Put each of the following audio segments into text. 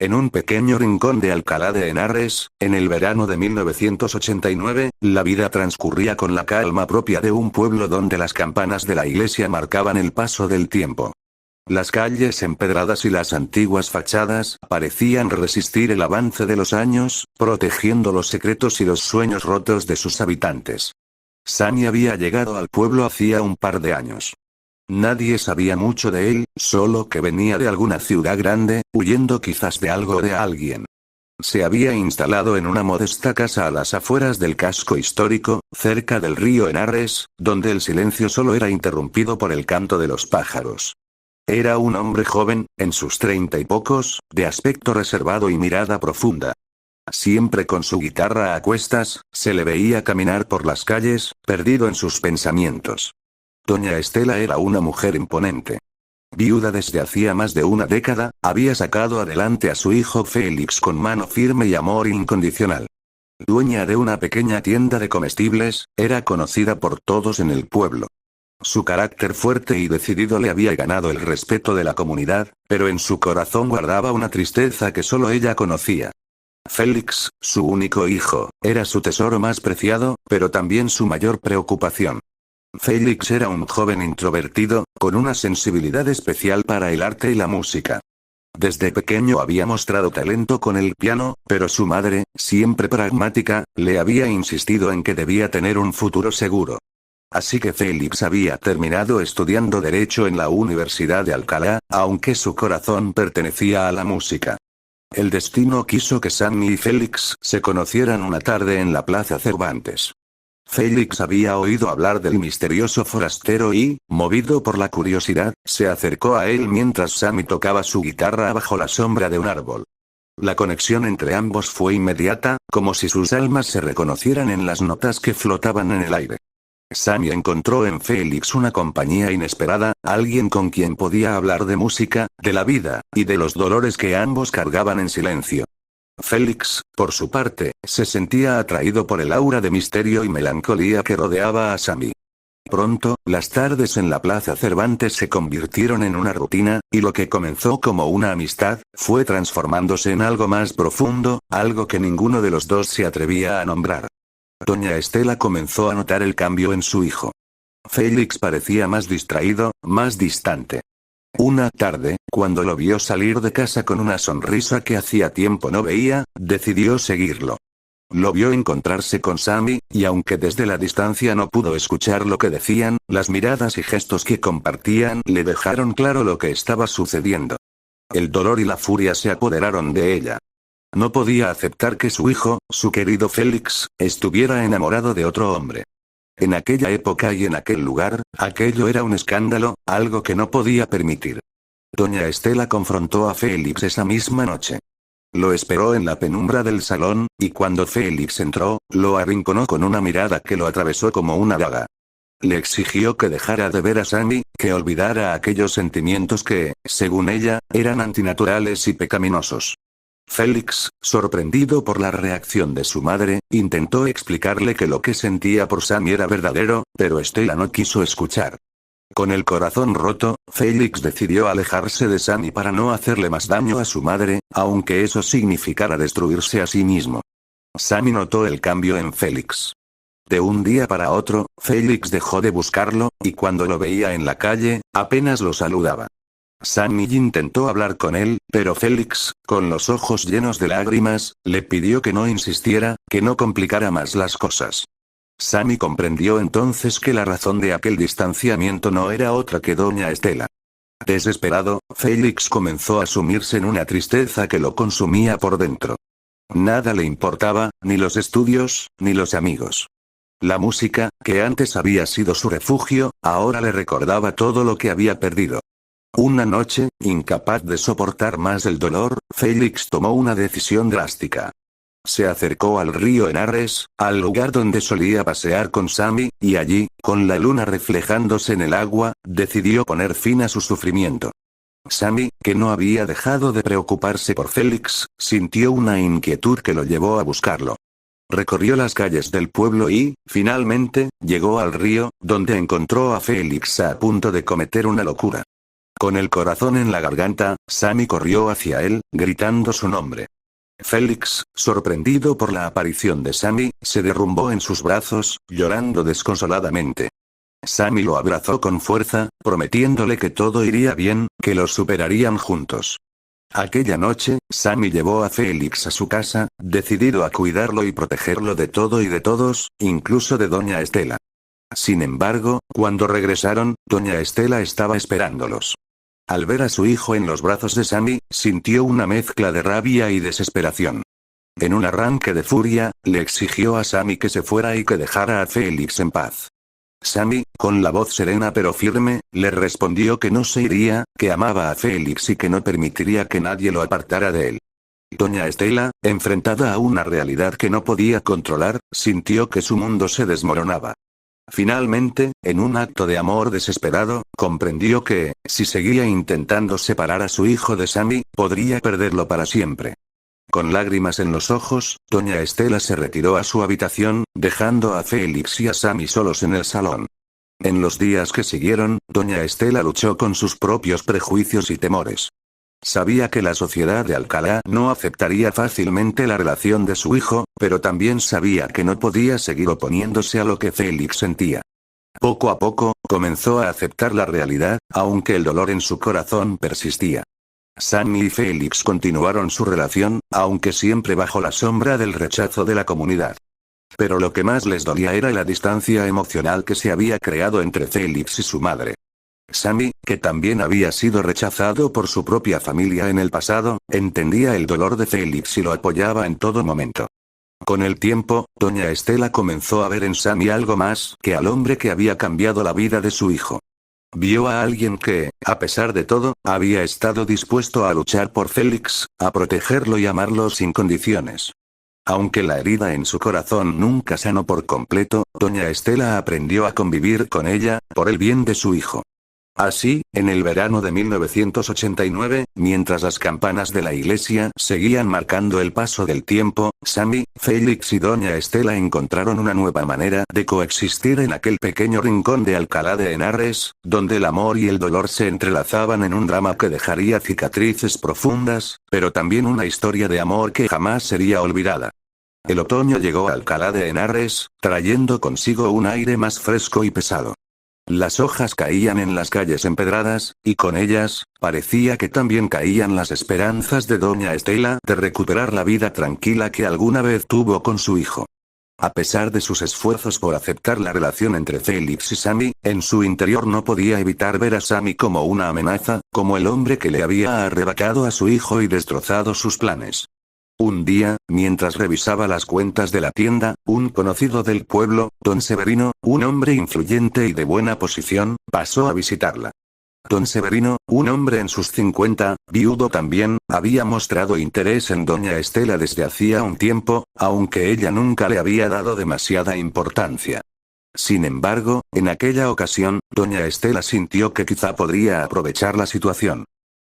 En un pequeño rincón de Alcalá de Henares, en el verano de 1989, la vida transcurría con la calma propia de un pueblo donde las campanas de la iglesia marcaban el paso del tiempo. Las calles empedradas y las antiguas fachadas parecían resistir el avance de los años, protegiendo los secretos y los sueños rotos de sus habitantes. Sammy había llegado al pueblo hacía un par de años. Nadie sabía mucho de él, solo que venía de alguna ciudad grande, huyendo quizás de algo o de alguien. Se había instalado en una modesta casa a las afueras del casco histórico, cerca del río Henares, donde el silencio solo era interrumpido por el canto de los pájaros. Era un hombre joven, en sus 30 y pocos, de aspecto reservado y mirada profunda. Siempre con su guitarra a cuestas, se le veía caminar por las calles, perdido en sus pensamientos. Doña Estela era una mujer imponente. Viuda desde hacía más de una década, había sacado adelante a su hijo Félix con mano firme y amor incondicional. Dueña de una pequeña tienda de comestibles, era conocida por todos en el pueblo. Su carácter fuerte y decidido le había ganado el respeto de la comunidad, pero en su corazón guardaba una tristeza que solo ella conocía. Félix, su único hijo, era su tesoro más preciado, pero también su mayor preocupación. Félix era un joven introvertido, con una sensibilidad especial para el arte y la música. Desde pequeño había mostrado talento con el piano, pero su madre, siempre pragmática, le había insistido en que debía tener un futuro seguro. Así que Félix había terminado estudiando Derecho en la Universidad de Alcalá, aunque su corazón pertenecía a la música. El destino quiso que Sammy y Félix se conocieran una tarde en la Plaza Cervantes. Félix había oído hablar del misterioso forastero y, movido por la curiosidad, se acercó a él mientras Sammy tocaba su guitarra bajo la sombra de un árbol. La conexión entre ambos fue inmediata, como si sus almas se reconocieran en las notas que flotaban en el aire. Sammy encontró en Félix una compañía inesperada, alguien con quien podía hablar de música, de la vida, y de los dolores que ambos cargaban en silencio. Félix, por su parte, se sentía atraído por el aura de misterio y melancolía que rodeaba a Sammy. Pronto, las tardes en la Plaza Cervantes se convirtieron en una rutina, y lo que comenzó como una amistad, fue transformándose en algo más profundo, algo que ninguno de los dos se atrevía a nombrar. Doña Estela comenzó a notar el cambio en su hijo. Félix parecía más distraído, más distante. Una tarde, cuando lo vio salir de casa con una sonrisa que hacía tiempo no veía, decidió seguirlo. Lo vio encontrarse con Sammy, y aunque desde la distancia no pudo escuchar lo que decían, las miradas y gestos que compartían le dejaron claro lo que estaba sucediendo. El dolor y la furia se apoderaron de ella. No podía aceptar que su hijo, su querido Félix, estuviera enamorado de otro hombre. En aquella época y en aquel lugar, aquello era un escándalo, algo que no podía permitir. Doña Estela confrontó a Félix esa misma noche. Lo esperó en la penumbra del salón, y cuando Félix entró, lo arrinconó con una mirada que lo atravesó como una daga. Le exigió que dejara de ver a Sammy, que olvidara aquellos sentimientos que, según ella, eran antinaturales y pecaminosos. Félix, sorprendido por la reacción de su madre, intentó explicarle que lo que sentía por Sammy era verdadero, pero Estela no quiso escuchar. Con el corazón roto, Félix decidió alejarse de Sammy para no hacerle más daño a su madre, aunque eso significara destruirse a sí mismo. Sammy notó el cambio en Félix. De un día para otro, Félix dejó de buscarlo, y cuando lo veía en la calle, apenas lo saludaba. Sammy intentó hablar con él, pero Félix, con los ojos llenos de lágrimas, le pidió que no insistiera, que no complicara más las cosas. Sammy comprendió entonces que la razón de aquel distanciamiento no era otra que doña Estela. Desesperado, Félix comenzó a sumirse en una tristeza que lo consumía por dentro. Nada le importaba, ni los estudios, ni los amigos. La música, que antes había sido su refugio, ahora le recordaba todo lo que había perdido. Una noche, incapaz de soportar más el dolor, Félix tomó una decisión drástica. Se acercó al río Henares, al lugar donde solía pasear con Sammy, y allí, con la luna reflejándose en el agua, decidió poner fin a su sufrimiento. Sammy, que no había dejado de preocuparse por Félix, sintió una inquietud que lo llevó a buscarlo. Recorrió las calles del pueblo y, finalmente, llegó al río, donde encontró a Félix a punto de cometer una locura. Con el corazón en la garganta, Sammy corrió hacia él, gritando su nombre. Félix, sorprendido por la aparición de Sammy, se derrumbó en sus brazos, llorando desconsoladamente. Sammy lo abrazó con fuerza, prometiéndole que todo iría bien, que los superarían juntos. Aquella noche, Sammy llevó a Félix a su casa, decidido a cuidarlo y protegerlo de todo y de todos, incluso de doña Estela. Sin embargo, cuando regresaron, doña Estela estaba esperándolos. Al ver a su hijo en los brazos de Sammy, sintió una mezcla de rabia y desesperación. En un arranque de furia, le exigió a Sammy que se fuera y que dejara a Félix en paz. Sammy, con la voz serena pero firme, le respondió que no se iría, que amaba a Félix y que no permitiría que nadie lo apartara de él. Doña Estela, enfrentada a una realidad que no podía controlar, sintió que su mundo se desmoronaba. Finalmente, en un acto de amor desesperado, comprendió que, si seguía intentando separar a su hijo de Sammy, podría perderlo para siempre. Con lágrimas en los ojos, doña Estela se retiró a su habitación, dejando a Félix y a Sammy solos en el salón. En los días que siguieron, doña Estela luchó con sus propios prejuicios y temores. Sabía que la sociedad de Alcalá no aceptaría fácilmente la relación de su hijo, pero también sabía que no podía seguir oponiéndose a lo que Félix sentía. Poco a poco, comenzó a aceptar la realidad, aunque el dolor en su corazón persistía. Sammy y Félix continuaron su relación, aunque siempre bajo la sombra del rechazo de la comunidad. Pero lo que más les dolía era la distancia emocional que se había creado entre Félix y su madre. Sammy, que también había sido rechazado por su propia familia en el pasado, entendía el dolor de Félix y lo apoyaba en todo momento. Con el tiempo, doña Estela comenzó a ver en Sammy algo más que al hombre que había cambiado la vida de su hijo. Vio a alguien que, a pesar de todo, había estado dispuesto a luchar por Félix, a protegerlo y amarlo sin condiciones. Aunque la herida en su corazón nunca sanó por completo, doña Estela aprendió a convivir con ella, por el bien de su hijo. Así, en el verano de 1989, mientras las campanas de la iglesia seguían marcando el paso del tiempo, Sammy, Félix y doña Estela encontraron una nueva manera de coexistir en aquel pequeño rincón de Alcalá de Henares, donde el amor y el dolor se entrelazaban en un drama que dejaría cicatrices profundas, pero también una historia de amor que jamás sería olvidada. El otoño llegó a Alcalá de Henares, trayendo consigo un aire más fresco y pesado. Las hojas caían en las calles empedradas, y con ellas, parecía que también caían las esperanzas de doña Estela de recuperar la vida tranquila que alguna vez tuvo con su hijo. A pesar de sus esfuerzos por aceptar la relación entre Félix y Sammy, en su interior no podía evitar ver a Sammy como una amenaza, como el hombre que le había arrebatado a su hijo y destrozado sus planes. Un día, mientras revisaba las cuentas de la tienda, un conocido del pueblo, don Severino, un hombre influyente y de buena posición, pasó a visitarla. Don Severino, un hombre en sus 50, viudo también, había mostrado interés en doña Estela desde hacía un tiempo, aunque ella nunca le había dado demasiada importancia. Sin embargo, en aquella ocasión, doña Estela sintió que quizá podría aprovechar la situación.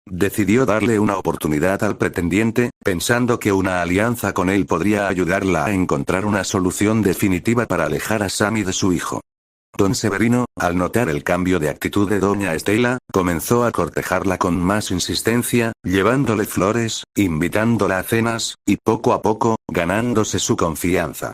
Decidió darle una oportunidad al pretendiente, pensando que una alianza con él podría ayudarla a encontrar una solución definitiva para alejar a Sammy de su hijo. Don Severino, al notar el cambio de actitud de doña Estela, comenzó a cortejarla con más insistencia, llevándole flores, invitándola a cenas, y poco a poco, ganándose su confianza.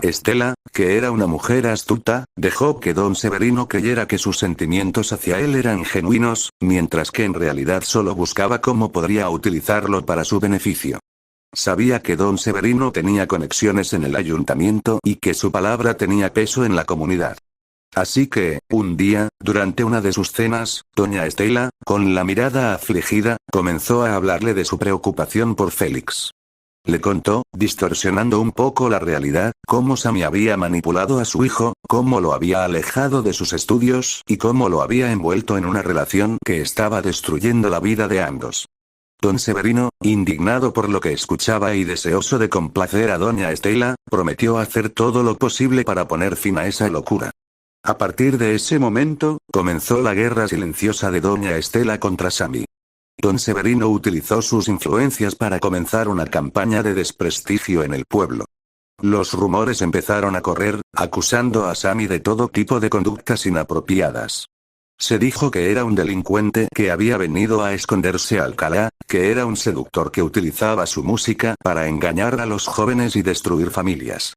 Estela, que era una mujer astuta, dejó que don Severino creyera que sus sentimientos hacia él eran genuinos, mientras que en realidad solo buscaba cómo podría utilizarlo para su beneficio. Sabía que don Severino tenía conexiones en el ayuntamiento y que su palabra tenía peso en la comunidad. Así que, un día, durante una de sus cenas, doña Estela, con la mirada afligida, comenzó a hablarle de su preocupación por Félix. Le contó, distorsionando un poco la realidad, cómo Sammy había manipulado a su hijo, cómo lo había alejado de sus estudios y cómo lo había envuelto en una relación que estaba destruyendo la vida de ambos. Don Severino, indignado por lo que escuchaba y deseoso de complacer a doña Estela, prometió hacer todo lo posible para poner fin a esa locura. A partir de ese momento, comenzó la guerra silenciosa de doña Estela contra Sammy. Don Severino utilizó sus influencias para comenzar una campaña de desprestigio en el pueblo. Los rumores empezaron a correr, acusando a Sammy de todo tipo de conductas inapropiadas. Se dijo que era un delincuente que había venido a esconderse a Alcalá, que era un seductor que utilizaba su música para engañar a los jóvenes y destruir familias.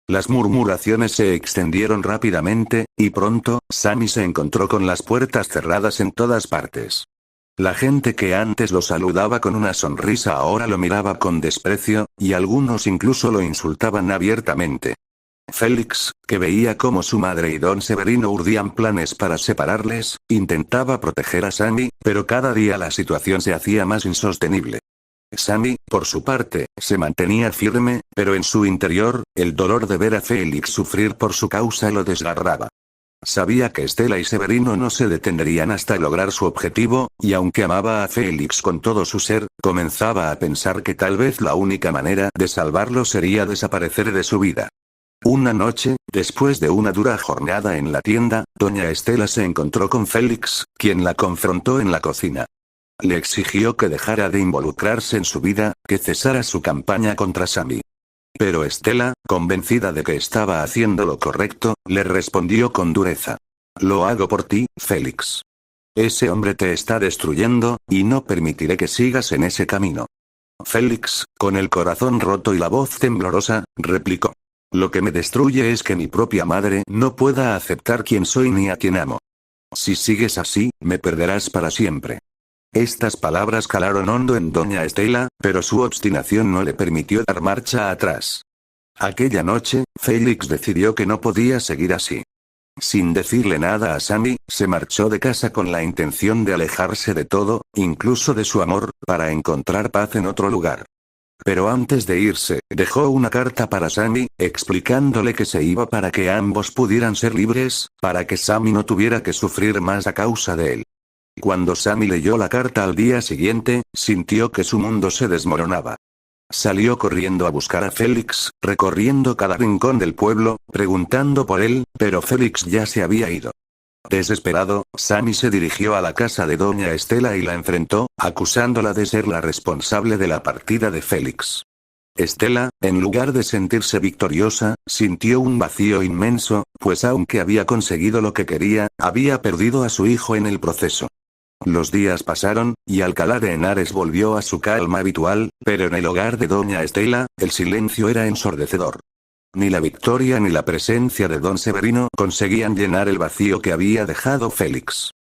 Las murmuraciones se extendieron rápidamente, y pronto, Sammy se encontró con las puertas cerradas en todas partes. La gente que antes lo saludaba con una sonrisa ahora lo miraba con desprecio, y algunos incluso lo insultaban abiertamente. Félix, que veía cómo su madre y don Severino urdían planes para separarles, intentaba proteger a Sammy, pero cada día la situación se hacía más insostenible. Sammy, por su parte, se mantenía firme, pero en su interior, el dolor de ver a Félix sufrir por su causa lo desgarraba. Sabía que Estela y Severino no se detendrían hasta lograr su objetivo, y aunque amaba a Félix con todo su ser, comenzaba a pensar que tal vez la única manera de salvarlo sería desaparecer de su vida. Una noche, después de una dura jornada en la tienda, doña Estela se encontró con Félix, quien la confrontó en la cocina. Le exigió que dejara de involucrarse en su vida, que cesara su campaña contra Sammy. Pero Estela, convencida de que estaba haciendo lo correcto, le respondió con dureza. Lo hago por ti, Félix. Ese hombre te está destruyendo, y no permitiré que sigas en ese camino. Félix, con el corazón roto y la voz temblorosa, replicó. Lo que me destruye es que mi propia madre no pueda aceptar quién soy ni a quién amo. Si sigues así, me perderás para siempre. Estas palabras calaron hondo en doña Estela, pero su obstinación no le permitió dar marcha atrás. Aquella noche, Félix decidió que no podía seguir así. Sin decirle nada a Sammy, se marchó de casa con la intención de alejarse de todo, incluso de su amor, para encontrar paz en otro lugar. Pero antes de irse, dejó una carta para Sammy, explicándole que se iba para que ambos pudieran ser libres, para que Sammy no tuviera que sufrir más a causa de él. Cuando Sammy leyó la carta al día siguiente, sintió que su mundo se desmoronaba. Salió corriendo a buscar a Félix, recorriendo cada rincón del pueblo, preguntando por él, pero Félix ya se había ido. Desesperado, Sammy se dirigió a la casa de doña Estela y la enfrentó, acusándola de ser la responsable de la partida de Félix. Estela, en lugar de sentirse victoriosa, sintió un vacío inmenso, pues aunque había conseguido lo que quería, había perdido a su hijo en el proceso. Los días pasaron, y Alcalá de Henares volvió a su calma habitual, pero en el hogar de doña Estela, el silencio era ensordecedor. Ni la victoria ni la presencia de don Severino conseguían llenar el vacío que había dejado Félix.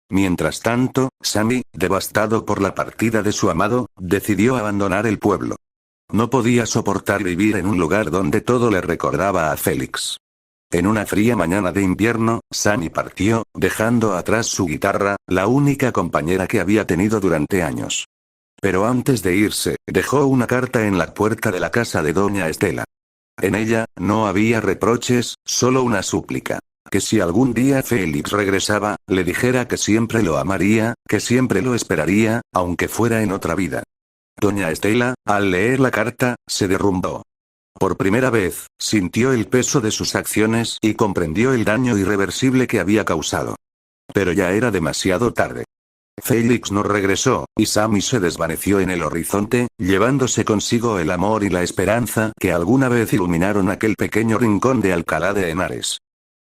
Mientras tanto, Sammy, devastado por la partida de su amado, decidió abandonar el pueblo. No podía soportar vivir en un lugar donde todo le recordaba a Félix. En una fría mañana de invierno, Sammy partió, dejando atrás su guitarra, la única compañera que había tenido durante años. Pero antes de irse, dejó una carta en la puerta de la casa de doña Estela. En ella, no había reproches, solo una súplica. Que si algún día Félix regresaba, le dijera que siempre lo amaría, que siempre lo esperaría, aunque fuera en otra vida. Doña Estela, al leer la carta, se derrumbó. Por primera vez, sintió el peso de sus acciones y comprendió el daño irreversible que había causado. Pero ya era demasiado tarde. Félix no regresó, y Sammy se desvaneció en el horizonte, llevándose consigo el amor y la esperanza que alguna vez iluminaron aquel pequeño rincón de Alcalá de Henares.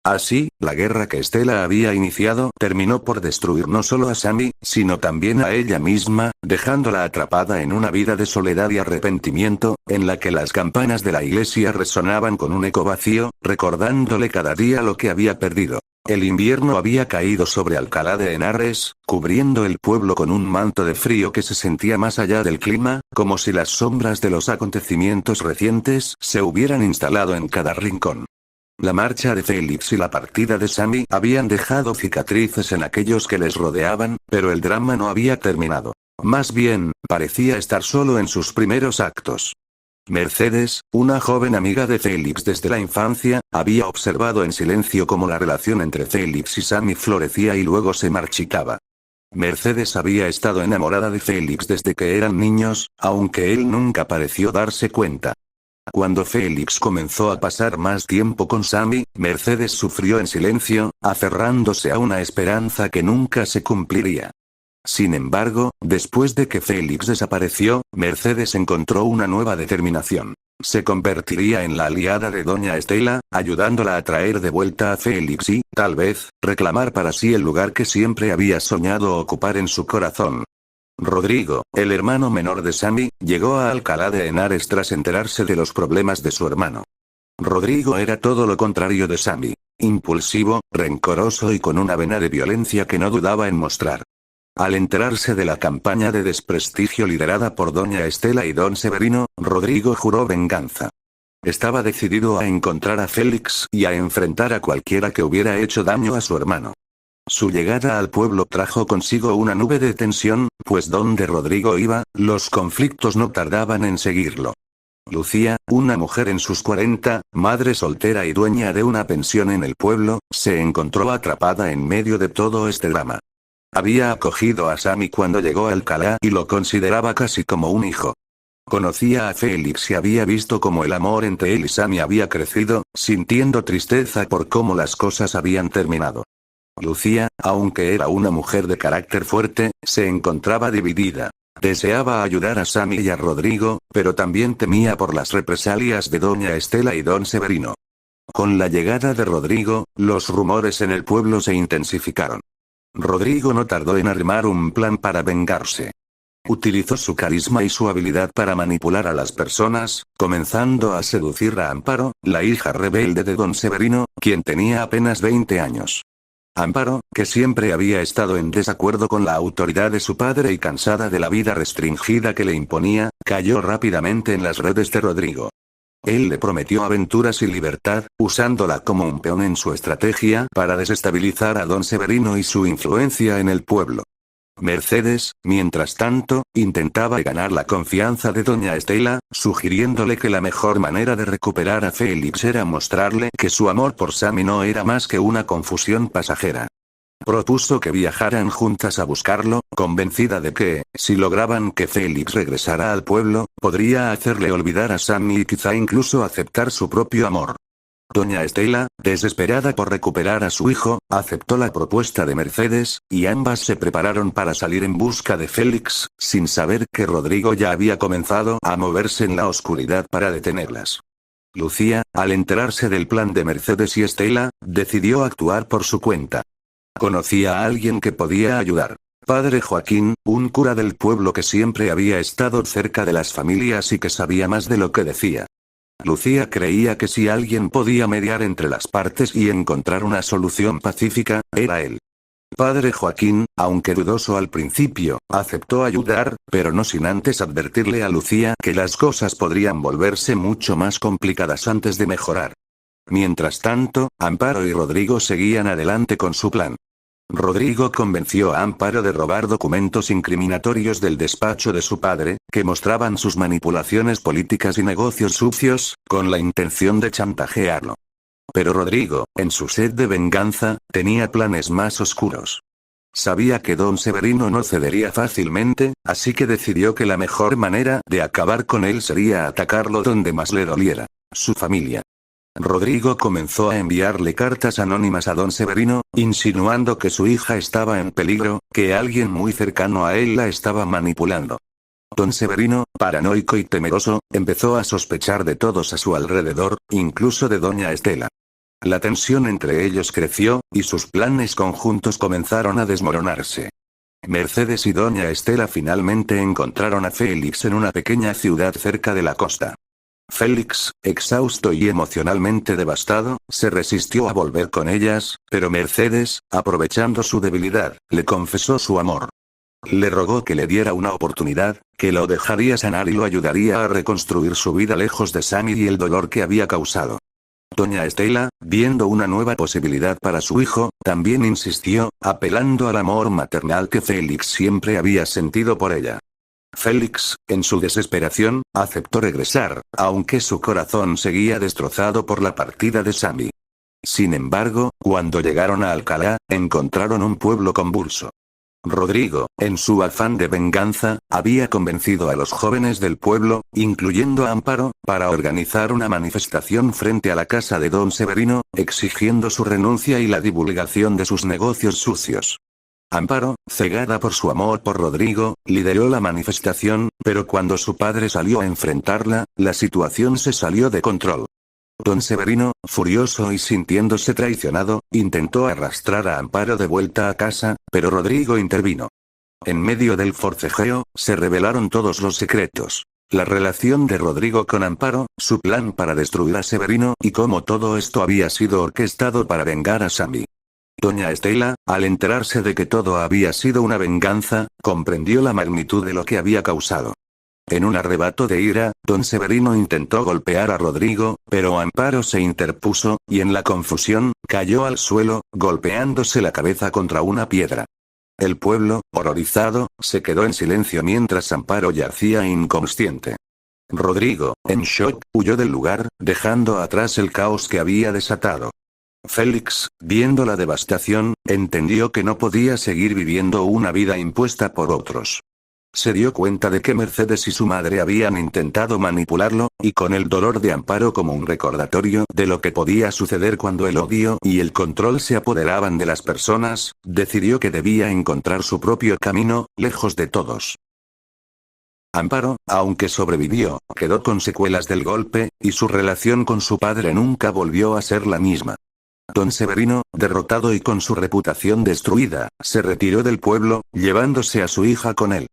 Así, la guerra que Estela había iniciado terminó por destruir no solo a Sammy, sino también a ella misma, dejándola atrapada en una vida de soledad y arrepentimiento, en la que las campanas de la iglesia resonaban con un eco vacío, recordándole cada día lo que había perdido. El invierno había caído sobre Alcalá de Henares, cubriendo el pueblo con un manto de frío que se sentía más allá del clima, como si las sombras de los acontecimientos recientes se hubieran instalado en cada rincón. La marcha de Félix y la partida de Sammy habían dejado cicatrices en aquellos que les rodeaban, pero el drama no había terminado. Más bien, parecía estar solo en sus primeros actos. Mercedes, una joven amiga de Félix desde la infancia, había observado en silencio cómo la relación entre Félix y Sammy florecía y luego se marchitaba. Mercedes había estado enamorada de Félix desde que eran niños, aunque él nunca pareció darse cuenta. Cuando Félix comenzó a pasar más tiempo con Sammy, Mercedes sufrió en silencio, aferrándose a una esperanza que nunca se cumpliría. Sin embargo, después de que Félix desapareció, Mercedes encontró una nueva determinación. Se convertiría en la aliada de doña Estela, ayudándola a traer de vuelta a Félix y, tal vez, reclamar para sí el lugar que siempre había soñado ocupar en su corazón. Rodrigo, el hermano menor de Sammy, llegó a Alcalá de Henares tras enterarse de los problemas de su hermano. Rodrigo era todo lo contrario de Sammy. Impulsivo, rencoroso y con una vena de violencia que no dudaba en mostrar. Al enterarse de la campaña de desprestigio liderada por doña Estela y don Severino, Rodrigo juró venganza. Estaba decidido a encontrar a Félix y a enfrentar a cualquiera que hubiera hecho daño a su hermano. Su llegada al pueblo trajo consigo una nube de tensión, pues donde Rodrigo iba, los conflictos no tardaban en seguirlo. Lucía, una mujer en sus 40, madre soltera y dueña de una pensión en el pueblo, se encontró atrapada en medio de todo este drama. Había acogido a Sammy cuando llegó a Alcalá y lo consideraba casi como un hijo. Conocía a Félix y había visto cómo el amor entre él y Sammy había crecido, sintiendo tristeza por cómo las cosas habían terminado. Lucía, aunque era una mujer de carácter fuerte, se encontraba dividida. Deseaba ayudar a Sammy y a Rodrigo, pero también temía por las represalias de doña Estela y don Severino. Con la llegada de Rodrigo, los rumores en el pueblo se intensificaron. Rodrigo no tardó en armar un plan para vengarse. Utilizó su carisma y su habilidad para manipular a las personas, comenzando a seducir a Amparo, la hija rebelde de don Severino, quien tenía apenas 20 años. Amparo, que siempre había estado en desacuerdo con la autoridad de su padre y cansada de la vida restringida que le imponía, cayó rápidamente en las redes de Rodrigo. Él le prometió aventuras y libertad, usándola como un peón en su estrategia para desestabilizar a don Severino y su influencia en el pueblo. Mercedes, mientras tanto, intentaba ganar la confianza de doña Estela, sugiriéndole que la mejor manera de recuperar a Félix era mostrarle que su amor por Sammy no era más que una confusión pasajera. Propuso que viajaran juntas a buscarlo, convencida de que, si lograban que Félix regresara al pueblo, podría hacerle olvidar a Sammy y quizá incluso aceptar su propio amor. Doña Estela, desesperada por recuperar a su hijo, aceptó la propuesta de Mercedes, y ambas se prepararon para salir en busca de Félix, sin saber que Rodrigo ya había comenzado a moverse en la oscuridad para detenerlas. Lucía, al enterarse del plan de Mercedes y Estela, decidió actuar por su cuenta. Conocía a alguien que podía ayudar. Padre Joaquín, un cura del pueblo que siempre había estado cerca de las familias y que sabía más de lo que decía. Lucía creía que si alguien podía mediar entre las partes y encontrar una solución pacífica, era él. Padre Joaquín, aunque dudoso al principio, aceptó ayudar, pero no sin antes advertirle a Lucía que las cosas podrían volverse mucho más complicadas antes de mejorar. Mientras tanto, Amparo y Rodrigo seguían adelante con su plan. Rodrigo convenció a Amparo de robar documentos incriminatorios del despacho de su padre, que mostraban sus manipulaciones políticas y negocios sucios, con la intención de chantajearlo. Pero Rodrigo, en su sed de venganza, tenía planes más oscuros. Sabía que don Severino no cedería fácilmente, así que decidió que la mejor manera de acabar con él sería atacarlo donde más le doliera: su familia. Rodrigo comenzó a enviarle cartas anónimas a don Severino, insinuando que su hija estaba en peligro, que alguien muy cercano a él la estaba manipulando. Don Severino, paranoico y temeroso, empezó a sospechar de todos a su alrededor, incluso de doña Estela. La tensión entre ellos creció, y sus planes conjuntos comenzaron a desmoronarse. Mercedes y doña Estela finalmente encontraron a Félix en una pequeña ciudad cerca de la costa. Félix, exhausto y emocionalmente devastado, se resistió a volver con ellas, pero Mercedes, aprovechando su debilidad, le confesó su amor. Le rogó que le diera una oportunidad, que lo dejaría sanar y lo ayudaría a reconstruir su vida lejos de Sammy y el dolor que había causado. Doña Estela, viendo una nueva posibilidad para su hijo, también insistió, apelando al amor maternal que Félix siempre había sentido por ella. Félix, en su desesperación, aceptó regresar, aunque su corazón seguía destrozado por la partida de Sammy. Sin embargo, cuando llegaron a Alcalá, encontraron un pueblo convulso. Rodrigo, en su afán de venganza, había convencido a los jóvenes del pueblo, incluyendo a Amparo, para organizar una manifestación frente a la casa de don Severino, exigiendo su renuncia y la divulgación de sus negocios sucios. Amparo, cegada por su amor por Rodrigo, lideró la manifestación, pero cuando su padre salió a enfrentarla, la situación se salió de control. Don Severino, furioso y sintiéndose traicionado, intentó arrastrar a Amparo de vuelta a casa, pero Rodrigo intervino. En medio del forcejeo, se revelaron todos los secretos. La relación de Rodrigo con Amparo, su plan para destruir a Severino y cómo todo esto había sido orquestado para vengar a Sammy. Doña Estela, al enterarse de que todo había sido una venganza, comprendió la magnitud de lo que había causado. En un arrebato de ira, don Severino intentó golpear a Rodrigo, pero Amparo se interpuso, y en la confusión, cayó al suelo, golpeándose la cabeza contra una piedra. El pueblo, horrorizado, se quedó en silencio mientras Amparo yacía inconsciente. Rodrigo, en shock, huyó del lugar, dejando atrás el caos que había desatado. Félix, viendo la devastación, entendió que no podía seguir viviendo una vida impuesta por otros. Se dio cuenta de que Mercedes y su madre habían intentado manipularlo, y con el dolor de Amparo como un recordatorio de lo que podía suceder cuando el odio y el control se apoderaban de las personas, decidió que debía encontrar su propio camino, lejos de todos. Amparo, aunque sobrevivió, quedó con secuelas del golpe, y su relación con su padre nunca volvió a ser la misma. Don Severino, derrotado y con su reputación destruida, se retiró del pueblo, llevándose a su hija con él.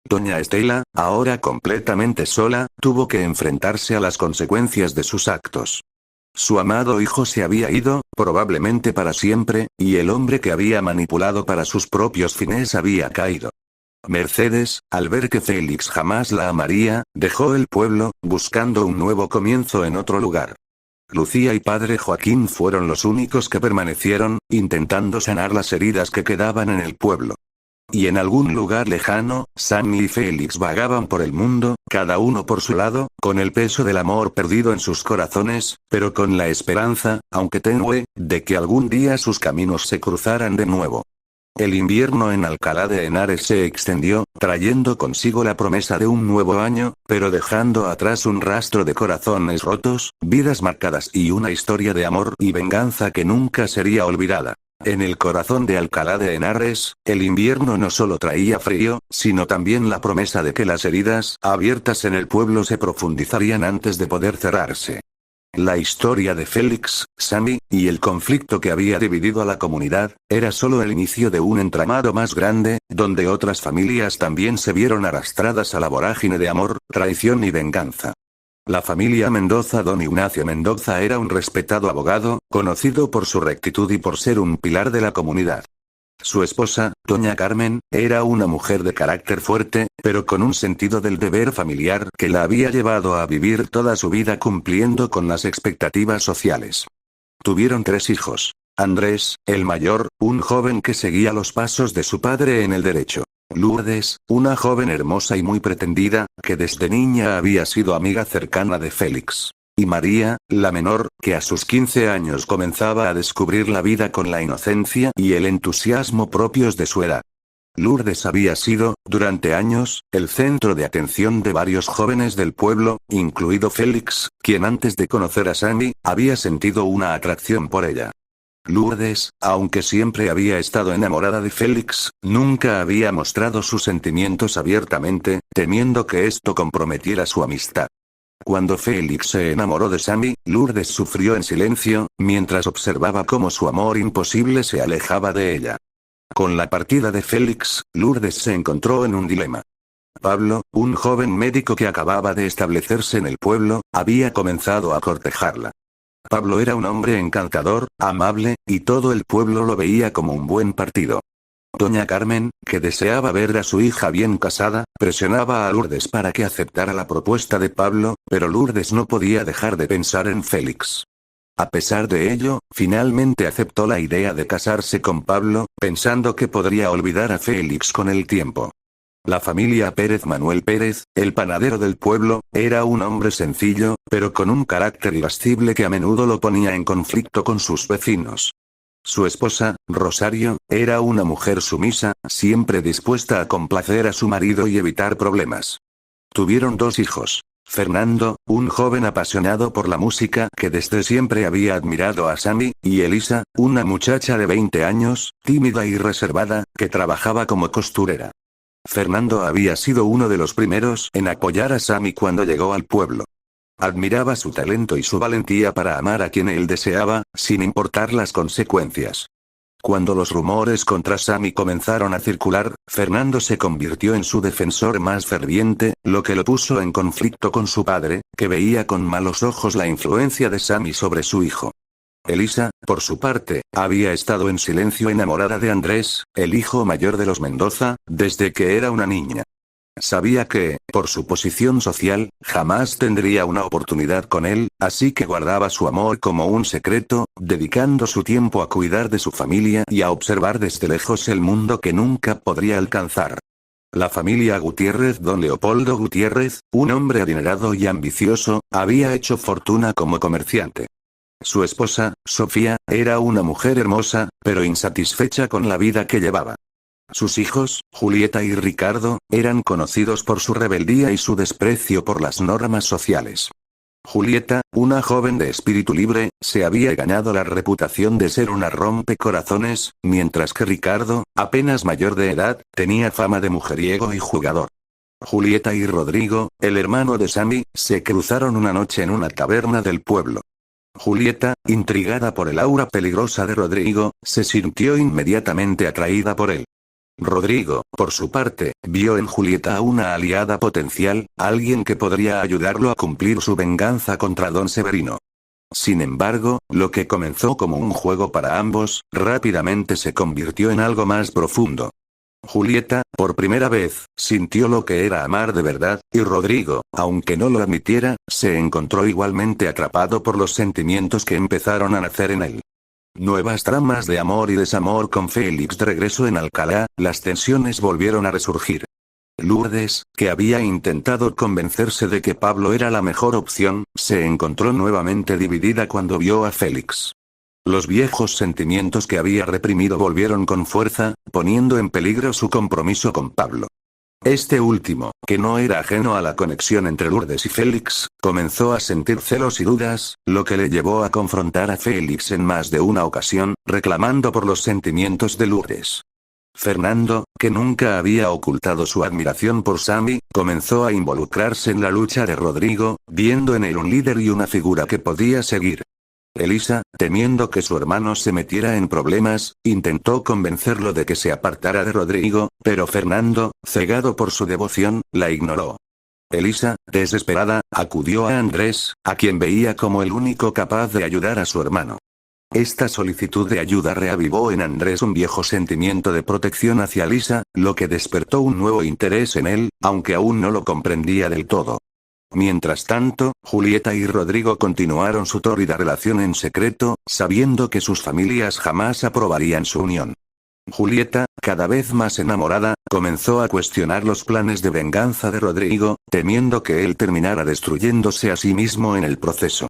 Doña Estela, ahora completamente sola, tuvo que enfrentarse a las consecuencias de sus actos. Su amado hijo se había ido, probablemente para siempre, y el hombre que había manipulado para sus propios fines había caído. Mercedes, al ver que Félix jamás la amaría, dejó el pueblo, buscando un nuevo comienzo en otro lugar. Lucía y padre Joaquín fueron los únicos que permanecieron, intentando sanar las heridas que quedaban en el pueblo. Y en algún lugar lejano, Sammy y Félix vagaban por el mundo, cada uno por su lado, con el peso del amor perdido en sus corazones, pero con la esperanza, aunque tenue, de que algún día sus caminos se cruzaran de nuevo. El invierno en Alcalá de Henares se extendió, trayendo consigo la promesa de un nuevo año, pero dejando atrás un rastro de corazones rotos, vidas marcadas y una historia de amor y venganza que nunca sería olvidada. En el corazón de Alcalá de Henares, el invierno no solo traía frío, sino también la promesa de que las heridas abiertas en el pueblo se profundizarían antes de poder cerrarse. La historia de Félix, Sammy, y el conflicto que había dividido a la comunidad, era solo el inicio de un entramado más grande, donde otras familias también se vieron arrastradas a la vorágine de amor, traición y venganza. La familia Mendoza. Don Ignacio Mendoza era un respetado abogado, conocido por su rectitud y por ser un pilar de la comunidad. Su esposa, doña Carmen, era una mujer de carácter fuerte, pero con un sentido del deber familiar que la había llevado a vivir toda su vida cumpliendo con las expectativas sociales. Tuvieron 3 hijos. Andrés, el mayor, un joven que seguía los pasos de su padre en el derecho. Lourdes, una joven hermosa y muy pretendida, que desde niña había sido amiga cercana de Félix. Y María, la menor, que a sus 15 años comenzaba a descubrir la vida con la inocencia y el entusiasmo propios de su edad. Lourdes había sido, durante años, el centro de atención de varios jóvenes del pueblo, incluido Félix, quien antes de conocer a Sammy, había sentido una atracción por ella. Lourdes, aunque siempre había estado enamorada de Félix, nunca había mostrado sus sentimientos abiertamente, temiendo que esto comprometiera su amistad. Cuando Félix se enamoró de Sammy, Lourdes sufrió en silencio, mientras observaba cómo su amor imposible se alejaba de ella. Con la partida de Félix, Lourdes se encontró en un dilema. Pablo, un joven médico que acababa de establecerse en el pueblo, había comenzado a cortejarla. Pablo era un hombre encantador, amable, y todo el pueblo lo veía como un buen partido. Doña Carmen, que deseaba ver a su hija bien casada, presionaba a Lourdes para que aceptara la propuesta de Pablo, pero Lourdes no podía dejar de pensar en Félix. A pesar de ello, finalmente aceptó la idea de casarse con Pablo, pensando que podría olvidar a Félix con el tiempo. La familia Pérez. Manuel Pérez, el panadero del pueblo, era un hombre sencillo, pero con un carácter irascible que a menudo lo ponía en conflicto con sus vecinos. Su esposa, Rosario, era una mujer sumisa, siempre dispuesta a complacer a su marido y evitar problemas. Tuvieron 2 hijos. Fernando, un joven apasionado por la música que desde siempre había admirado a Sammy, y Elisa, una muchacha de 20 años, tímida y reservada, que trabajaba como costurera. Fernando había sido uno de los primeros en apoyar a Sammy cuando llegó al pueblo. Admiraba su talento y su valentía para amar a quien él deseaba, sin importar las consecuencias. Cuando los rumores contra Sammy comenzaron a circular, Fernando se convirtió en su defensor más ferviente, lo que lo puso en conflicto con su padre, que veía con malos ojos la influencia de Sammy sobre su hijo. Elisa, por su parte, había estado en silencio enamorada de Andrés, el hijo mayor de los Mendoza, desde que era una niña. Sabía que, por su posición social, jamás tendría una oportunidad con él, así que guardaba su amor como un secreto, dedicando su tiempo a cuidar de su familia y a observar desde lejos el mundo que nunca podría alcanzar. La familia Gutiérrez, don Leopoldo Gutiérrez, un hombre adinerado y ambicioso, había hecho fortuna como comerciante. Su esposa, Sofía, era una mujer hermosa, pero insatisfecha con la vida que llevaba. Sus hijos, Julieta y Ricardo, eran conocidos por su rebeldía y su desprecio por las normas sociales. Julieta, una joven de espíritu libre, se había ganado la reputación de ser una rompecorazones, mientras que Ricardo, apenas mayor de edad, tenía fama de mujeriego y jugador. Julieta y Rodrigo, el hermano de Sammy, se cruzaron una noche en una taberna del pueblo. Julieta, intrigada por el aura peligrosa de Rodrigo, se sintió inmediatamente atraída por él. Rodrigo, por su parte, vio en Julieta a una aliada potencial, alguien que podría ayudarlo a cumplir su venganza contra don Severino. Sin embargo, lo que comenzó como un juego para ambos, rápidamente se convirtió en algo más profundo. Julieta, por primera vez, sintió lo que era amar de verdad, y Rodrigo, aunque no lo admitiera, se encontró igualmente atrapado por los sentimientos que empezaron a nacer en él. Nuevas tramas de amor y desamor con Félix de regreso en Alcalá, las tensiones volvieron a resurgir. Lourdes, que había intentado convencerse de que Pablo era la mejor opción, se encontró nuevamente dividida cuando vio a Félix. Los viejos sentimientos que había reprimido volvieron con fuerza, poniendo en peligro su compromiso con Pablo. Este último, que no era ajeno a la conexión entre Lourdes y Félix, comenzó a sentir celos y dudas, lo que le llevó a confrontar a Félix en más de una ocasión, reclamando por los sentimientos de Lourdes. Fernando, que nunca había ocultado su admiración por Sammy, comenzó a involucrarse en la lucha de Rodrigo, viendo en él un líder y una figura que podía seguir. Elisa, temiendo que su hermano se metiera en problemas, intentó convencerlo de que se apartara de Rodrigo, pero Fernando, cegado por su devoción, la ignoró. Elisa, desesperada, acudió a Andrés, a quien veía como el único capaz de ayudar a su hermano. Esta solicitud de ayuda reavivó en Andrés un viejo sentimiento de protección hacia Elisa, lo que despertó un nuevo interés en él, aunque aún no lo comprendía del todo. Mientras tanto, Julieta y Rodrigo continuaron su tórrida relación en secreto, sabiendo que sus familias jamás aprobarían su unión. Julieta, cada vez más enamorada, comenzó a cuestionar los planes de venganza de Rodrigo, temiendo que él terminara destruyéndose a sí mismo en el proceso.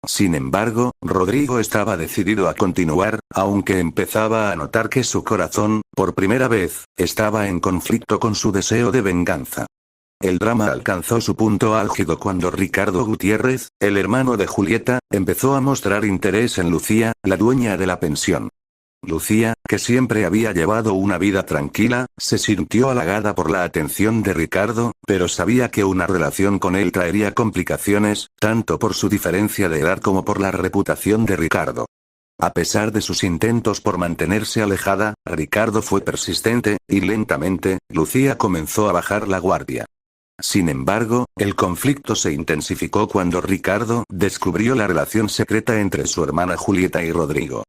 Sin embargo, Rodrigo estaba decidido a continuar, aunque empezaba a notar que su corazón, por primera vez, estaba en conflicto con su deseo de venganza. El drama alcanzó su punto álgido cuando Ricardo Gutiérrez, el hermano de Julieta, empezó a mostrar interés en Lucía, la dueña de la pensión. Lucía, que siempre había llevado una vida tranquila, se sintió halagada por la atención de Ricardo, pero sabía que una relación con él traería complicaciones, tanto por su diferencia de edad como por la reputación de Ricardo. A pesar de sus intentos por mantenerse alejada, Ricardo fue persistente, y lentamente, Lucía comenzó a bajar la guardia. Sin embargo, el conflicto se intensificó cuando Ricardo descubrió la relación secreta entre su hermana Julieta y Rodrigo.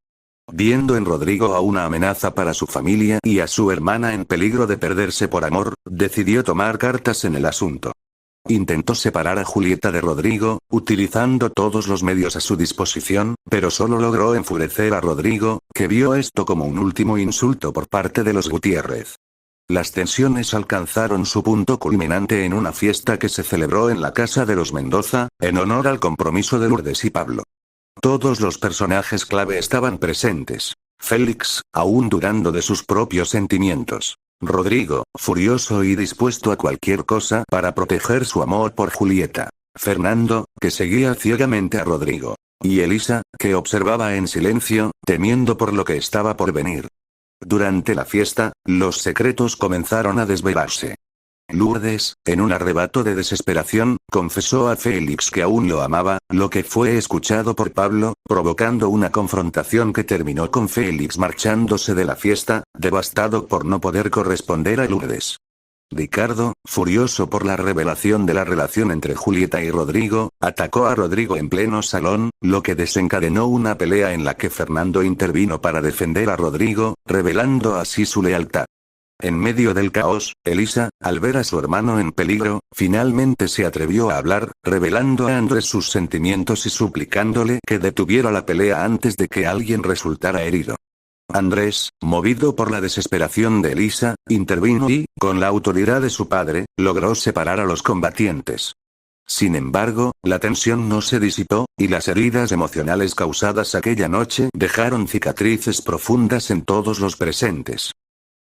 Viendo en Rodrigo a una amenaza para su familia y a su hermana en peligro de perderse por amor, decidió tomar cartas en el asunto. Intentó separar a Julieta de Rodrigo, utilizando todos los medios a su disposición, pero solo logró enfurecer a Rodrigo, que vio esto como un último insulto por parte de los Gutiérrez. Las tensiones alcanzaron su punto culminante en una fiesta que se celebró en la casa de los Mendoza, en honor al compromiso de Lourdes y Pablo. Todos los personajes clave estaban presentes. Félix, aún dudando de sus propios sentimientos. Rodrigo, furioso y dispuesto a cualquier cosa para proteger su amor por Julieta. Fernando, que seguía ciegamente a Rodrigo. Y Elisa, que observaba en silencio, temiendo por lo que estaba por venir. Durante la fiesta, los secretos comenzaron a desvelarse. Lourdes, en un arrebato de desesperación, confesó a Félix que aún lo amaba, lo que fue escuchado por Pablo, provocando una confrontación que terminó con Félix marchándose de la fiesta, devastado por no poder corresponder a Lourdes. Ricardo, furioso por la revelación de la relación entre Julieta y Rodrigo, atacó a Rodrigo en pleno salón, lo que desencadenó una pelea en la que Fernando intervino para defender a Rodrigo, revelando así su lealtad. En medio del caos, Elisa, al ver a su hermano en peligro, finalmente se atrevió a hablar, revelando a Andrés sus sentimientos y suplicándole que detuviera la pelea antes de que alguien resultara herido. Andrés, movido por la desesperación de Elisa, intervino y, con la autoridad de su padre, logró separar a los combatientes. Sin embargo, la tensión no se disipó, y las heridas emocionales causadas aquella noche dejaron cicatrices profundas en todos los presentes.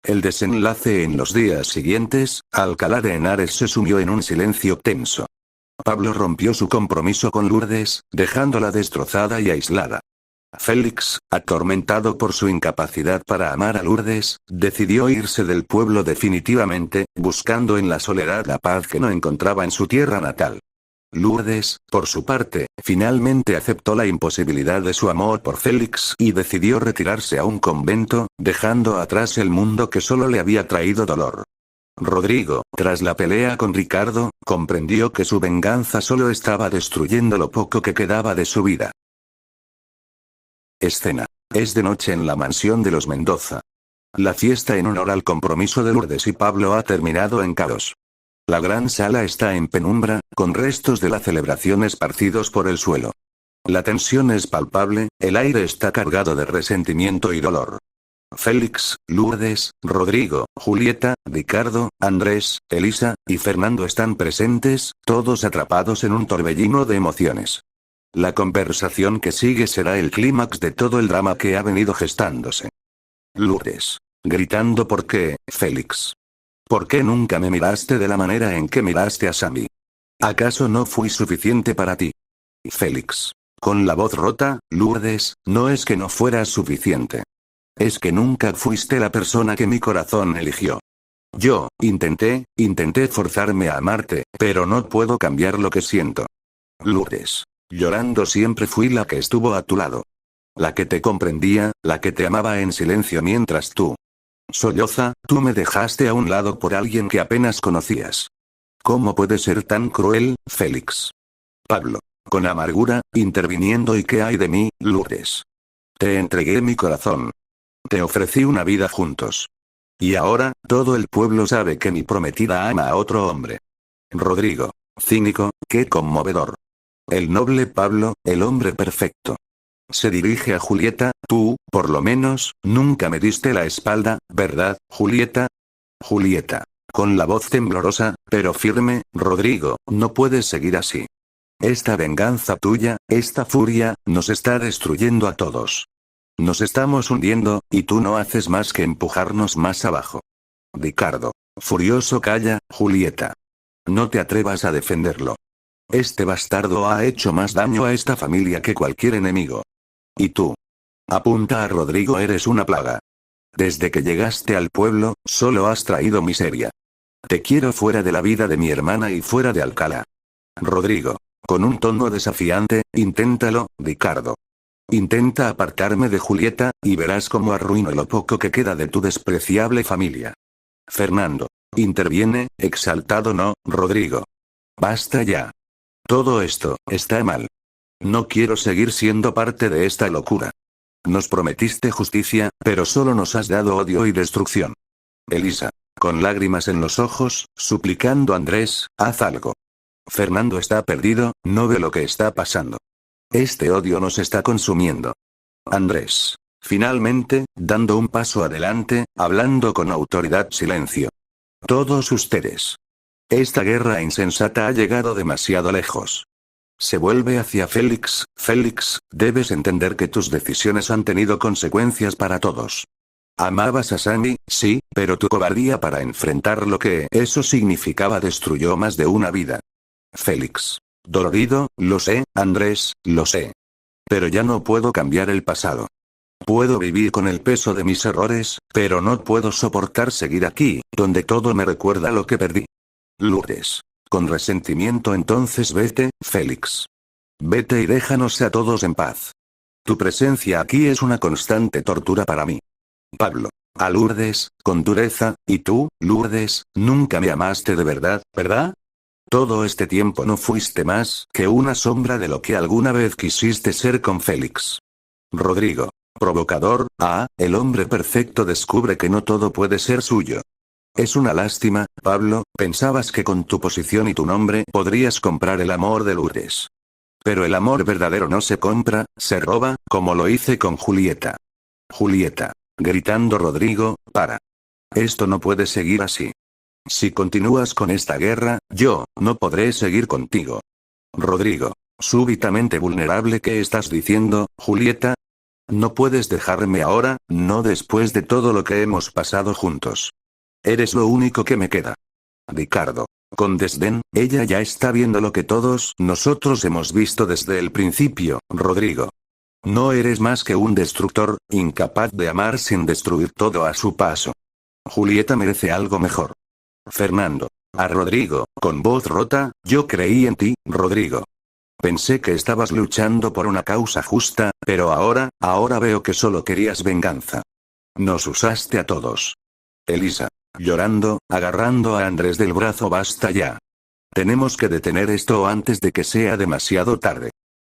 El desenlace en los días siguientes, Alcalá de Henares se sumió en un silencio tenso. Pablo rompió su compromiso con Lourdes, dejándola destrozada y aislada. Félix, atormentado por su incapacidad para amar a Lourdes, decidió irse del pueblo definitivamente, buscando en la soledad la paz que no encontraba en su tierra natal. Lourdes, por su parte, finalmente aceptó la imposibilidad de su amor por Félix y decidió retirarse a un convento, dejando atrás el mundo que solo le había traído dolor. Rodrigo, tras la pelea con Ricardo, comprendió que su venganza solo estaba destruyendo lo poco que quedaba de su vida. Escena. Es de noche en la mansión de los Mendoza. La fiesta en honor al compromiso de Lourdes y Pablo ha terminado en caos. La gran sala está en penumbra, con restos de la celebración esparcidos por el suelo. La tensión es palpable, el aire está cargado de resentimiento y dolor. Félix, Lourdes, Rodrigo, Julieta, Ricardo, Andrés, Elisa, y Fernando están presentes, todos atrapados en un torbellino de emociones. La conversación que sigue será el clímax de todo el drama que ha venido gestándose. Lourdes. Gritando ¿por qué, Félix? ¿Por qué nunca me miraste de la manera en que miraste a Sammy? ¿Acaso no fui suficiente para ti? Félix. Con la voz rota, Lourdes, no es que no fueras suficiente. Es que nunca fuiste la persona que mi corazón eligió. Yo, intenté forzarme a amarte, pero no puedo cambiar lo que siento. Lourdes. Llorando siempre fui la que estuvo a tu lado. La que te comprendía, la que te amaba en silencio mientras tú. Solloza, tú me dejaste a un lado por alguien que apenas conocías. ¿Cómo puede ser tan cruel, Félix? Pablo. Con amargura, interviniendo ¿y qué hay de mí, Lourdes? Te entregué mi corazón. Te ofrecí una vida juntos. Y ahora, todo el pueblo sabe que mi prometida ama a otro hombre. Rodrigo. Cínico, qué conmovedor. El noble Pablo, el hombre perfecto. Se dirige a Julieta, tú, por lo menos, nunca me diste la espalda, ¿verdad, Julieta? Julieta. Con la voz temblorosa, pero firme, Rodrigo, no puedes seguir así. Esta venganza tuya, esta furia, nos está destruyendo a todos. Nos estamos hundiendo, y tú no haces más que empujarnos más abajo. Ricardo. Furioso calla, Julieta. No te atrevas a defenderlo. Este bastardo ha hecho más daño a esta familia que cualquier enemigo. ¿Y tú? Apunta a Rodrigo, eres una plaga. Desde que llegaste al pueblo, solo has traído miseria. Te quiero fuera de la vida de mi hermana y fuera de Alcalá. Rodrigo. Con un tono desafiante, inténtalo, Ricardo. Intenta apartarme de Julieta, y verás cómo arruino lo poco que queda de tu despreciable familia. Fernando. Interviene, exaltado no, Rodrigo. Basta ya. Todo esto, está mal. No quiero seguir siendo parte de esta locura. Nos prometiste justicia, pero solo nos has dado odio y destrucción. Elisa. Con lágrimas en los ojos, suplicando a Andrés, haz algo. Fernando está perdido, no ve lo que está pasando. Este odio nos está consumiendo. Andrés. Finalmente, dando un paso adelante, hablando con autoridad, silencio. Todos ustedes. Esta guerra insensata ha llegado demasiado lejos. Se vuelve hacia Félix. Félix, debes entender que tus decisiones han tenido consecuencias para todos. Amabas a Sammy, sí, pero tu cobardía para enfrentar lo que eso significaba destruyó más de una vida. Félix. Dolorido, lo sé, Andrés, lo sé. Pero ya no puedo cambiar el pasado. Puedo vivir con el peso de mis errores, pero no puedo soportar seguir aquí, donde todo me recuerda lo que perdí. Lourdes. Con resentimiento entonces vete, Félix. Vete y déjanos a todos en paz. Tu presencia aquí es una constante tortura para mí. Pablo. A Lourdes, con dureza, y tú, Lourdes, nunca me amaste de verdad, ¿verdad? Todo este tiempo no fuiste más que una sombra de lo que alguna vez quisiste ser con Félix. Rodrigo. Provocador, el hombre perfecto descubre que no todo puede ser suyo. Es una lástima, Pablo, pensabas que con tu posición y tu nombre podrías comprar el amor de Lourdes. Pero el amor verdadero no se compra, se roba, como lo hice con Julieta. Julieta. Gritando Rodrigo, para. Esto no puede seguir así. Si continúas con esta guerra, yo no podré seguir contigo. Rodrigo. Súbitamente vulnerable, ¿qué estás diciendo, Julieta? No puedes dejarme ahora, no después de todo lo que hemos pasado juntos. Eres lo único que me queda. Ricardo. Con desdén, ella ya está viendo lo que todos nosotros hemos visto desde el principio, Rodrigo. No eres más que un destructor, incapaz de amar sin destruir todo a su paso. Julieta merece algo mejor. Fernando. A Rodrigo, con voz rota, yo creí en ti, Rodrigo. Pensé que estabas luchando por una causa justa, pero ahora veo que solo querías venganza. Nos usaste a todos. Elisa. Llorando, agarrando a Andrés del brazo, basta ya. Tenemos que detener esto antes de que sea demasiado tarde.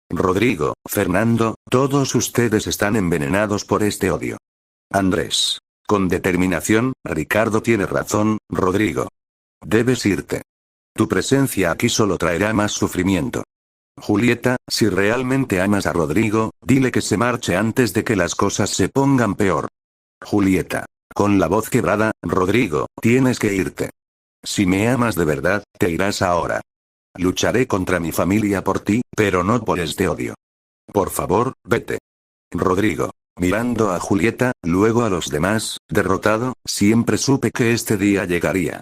Rodrigo, Fernando, todos ustedes están envenenados por este odio. Andrés. Con determinación, Ricardo tiene razón, Rodrigo. Debes irte. Tu presencia aquí solo traerá más sufrimiento. Julieta, si realmente amas a Rodrigo, dile que se marche antes de que las cosas se pongan peor. Julieta. Con la voz quebrada, Rodrigo, tienes que irte. Si me amas de verdad, te irás ahora. Lucharé contra mi familia por ti, pero no por este odio. Por favor, vete. Rodrigo. Mirando a Julieta, luego a los demás, derrotado, siempre supe que este día llegaría.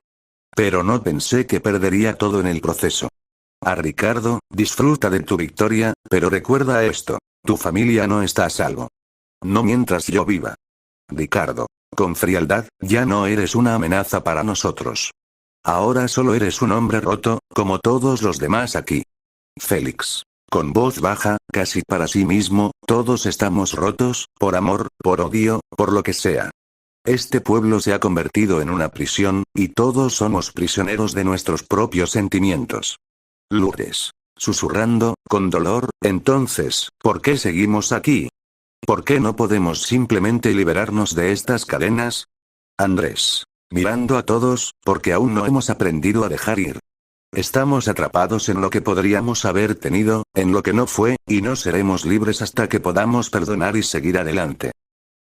Pero no pensé que perdería todo en el proceso. A Ricardo, disfruta de tu victoria, pero recuerda esto, tu familia no está a salvo. No mientras yo viva. Ricardo. Con frialdad, ya no eres una amenaza para nosotros. Ahora solo eres un hombre roto, como todos los demás aquí. Félix. Con voz baja, casi para sí mismo, todos estamos rotos, por amor, por odio, por lo que sea. Este pueblo se ha convertido en una prisión, y todos somos prisioneros de nuestros propios sentimientos. Lourdes. Susurrando, con dolor, entonces, ¿por qué seguimos aquí? ¿Por qué no podemos simplemente liberarnos de estas cadenas? Andrés. Mirando a todos, porque aún no hemos aprendido a dejar ir. Estamos atrapados en lo que podríamos haber tenido, en lo que no fue, y no seremos libres hasta que podamos perdonar y seguir adelante.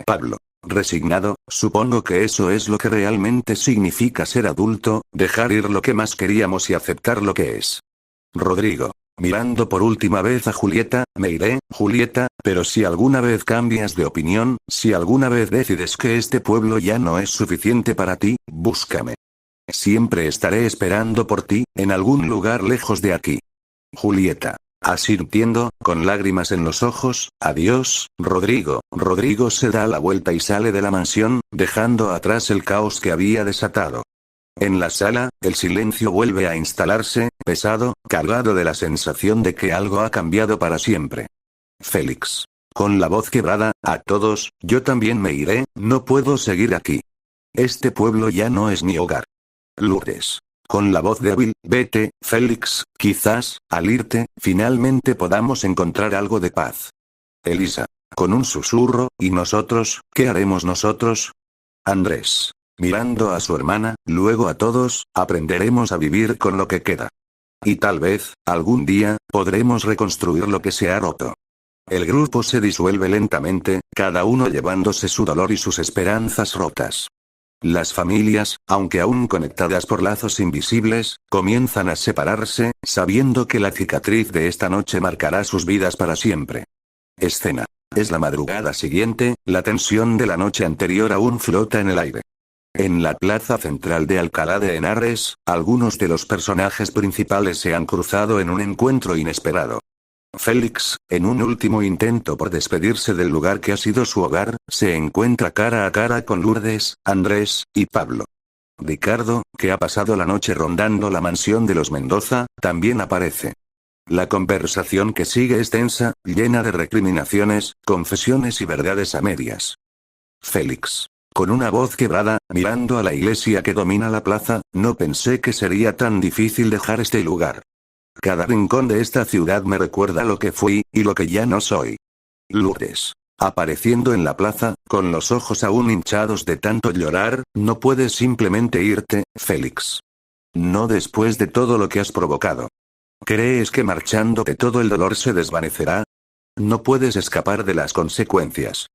Pablo. Resignado, supongo que eso es lo que realmente significa ser adulto, dejar ir lo que más queríamos y aceptar lo que es. Rodrigo. Mirando por última vez a Julieta, me iré, Julieta, pero si alguna vez cambias de opinión, si alguna vez decides que este pueblo ya no es suficiente para ti, búscame. Siempre estaré esperando por ti, en algún lugar lejos de aquí. Julieta. Asintiendo, con lágrimas en los ojos, adiós, Rodrigo. Rodrigo se da la vuelta y sale de la mansión, dejando atrás el caos que había desatado. En la sala, el silencio vuelve a instalarse, pesado, cargado de la sensación de que algo ha cambiado para siempre. Félix. Con la voz quebrada, a todos, yo también me iré, no puedo seguir aquí. Este pueblo ya no es mi hogar. Lourdes. Con la voz débil, vete, Félix, quizás, al irte, finalmente podamos encontrar algo de paz. Elisa. Con un susurro, ¿y nosotros, qué haremos nosotros? Andrés. Mirando a su hermana, luego a todos, aprenderemos a vivir con lo que queda. Y tal vez, algún día, podremos reconstruir lo que se ha roto. El grupo se disuelve lentamente, cada uno llevándose su dolor y sus esperanzas rotas. Las familias, aunque aún conectadas por lazos invisibles, comienzan a separarse, sabiendo que la cicatriz de esta noche marcará sus vidas para siempre. Escena. Es la madrugada siguiente, la tensión de la noche anterior aún flota en el aire. En la plaza central de Alcalá de Henares, algunos de los personajes principales se han cruzado en un encuentro inesperado. Félix, en un último intento por despedirse del lugar que ha sido su hogar, se encuentra cara a cara con Lourdes, Andrés, y Pablo. Ricardo, que ha pasado la noche rondando la mansión de los Mendoza, también aparece. La conversación que sigue es tensa, llena de recriminaciones, confesiones y verdades a medias. Félix. Con una voz quebrada, mirando a la iglesia que domina la plaza, no pensé que sería tan difícil dejar este lugar. Cada rincón de esta ciudad me recuerda lo que fui, y lo que ya no soy. Lourdes. Apareciendo en la plaza, con los ojos aún hinchados de tanto llorar, no puedes simplemente irte, Félix. No después de todo lo que has provocado. ¿Crees que marchándote todo el dolor se desvanecerá? No puedes escapar de las consecuencias.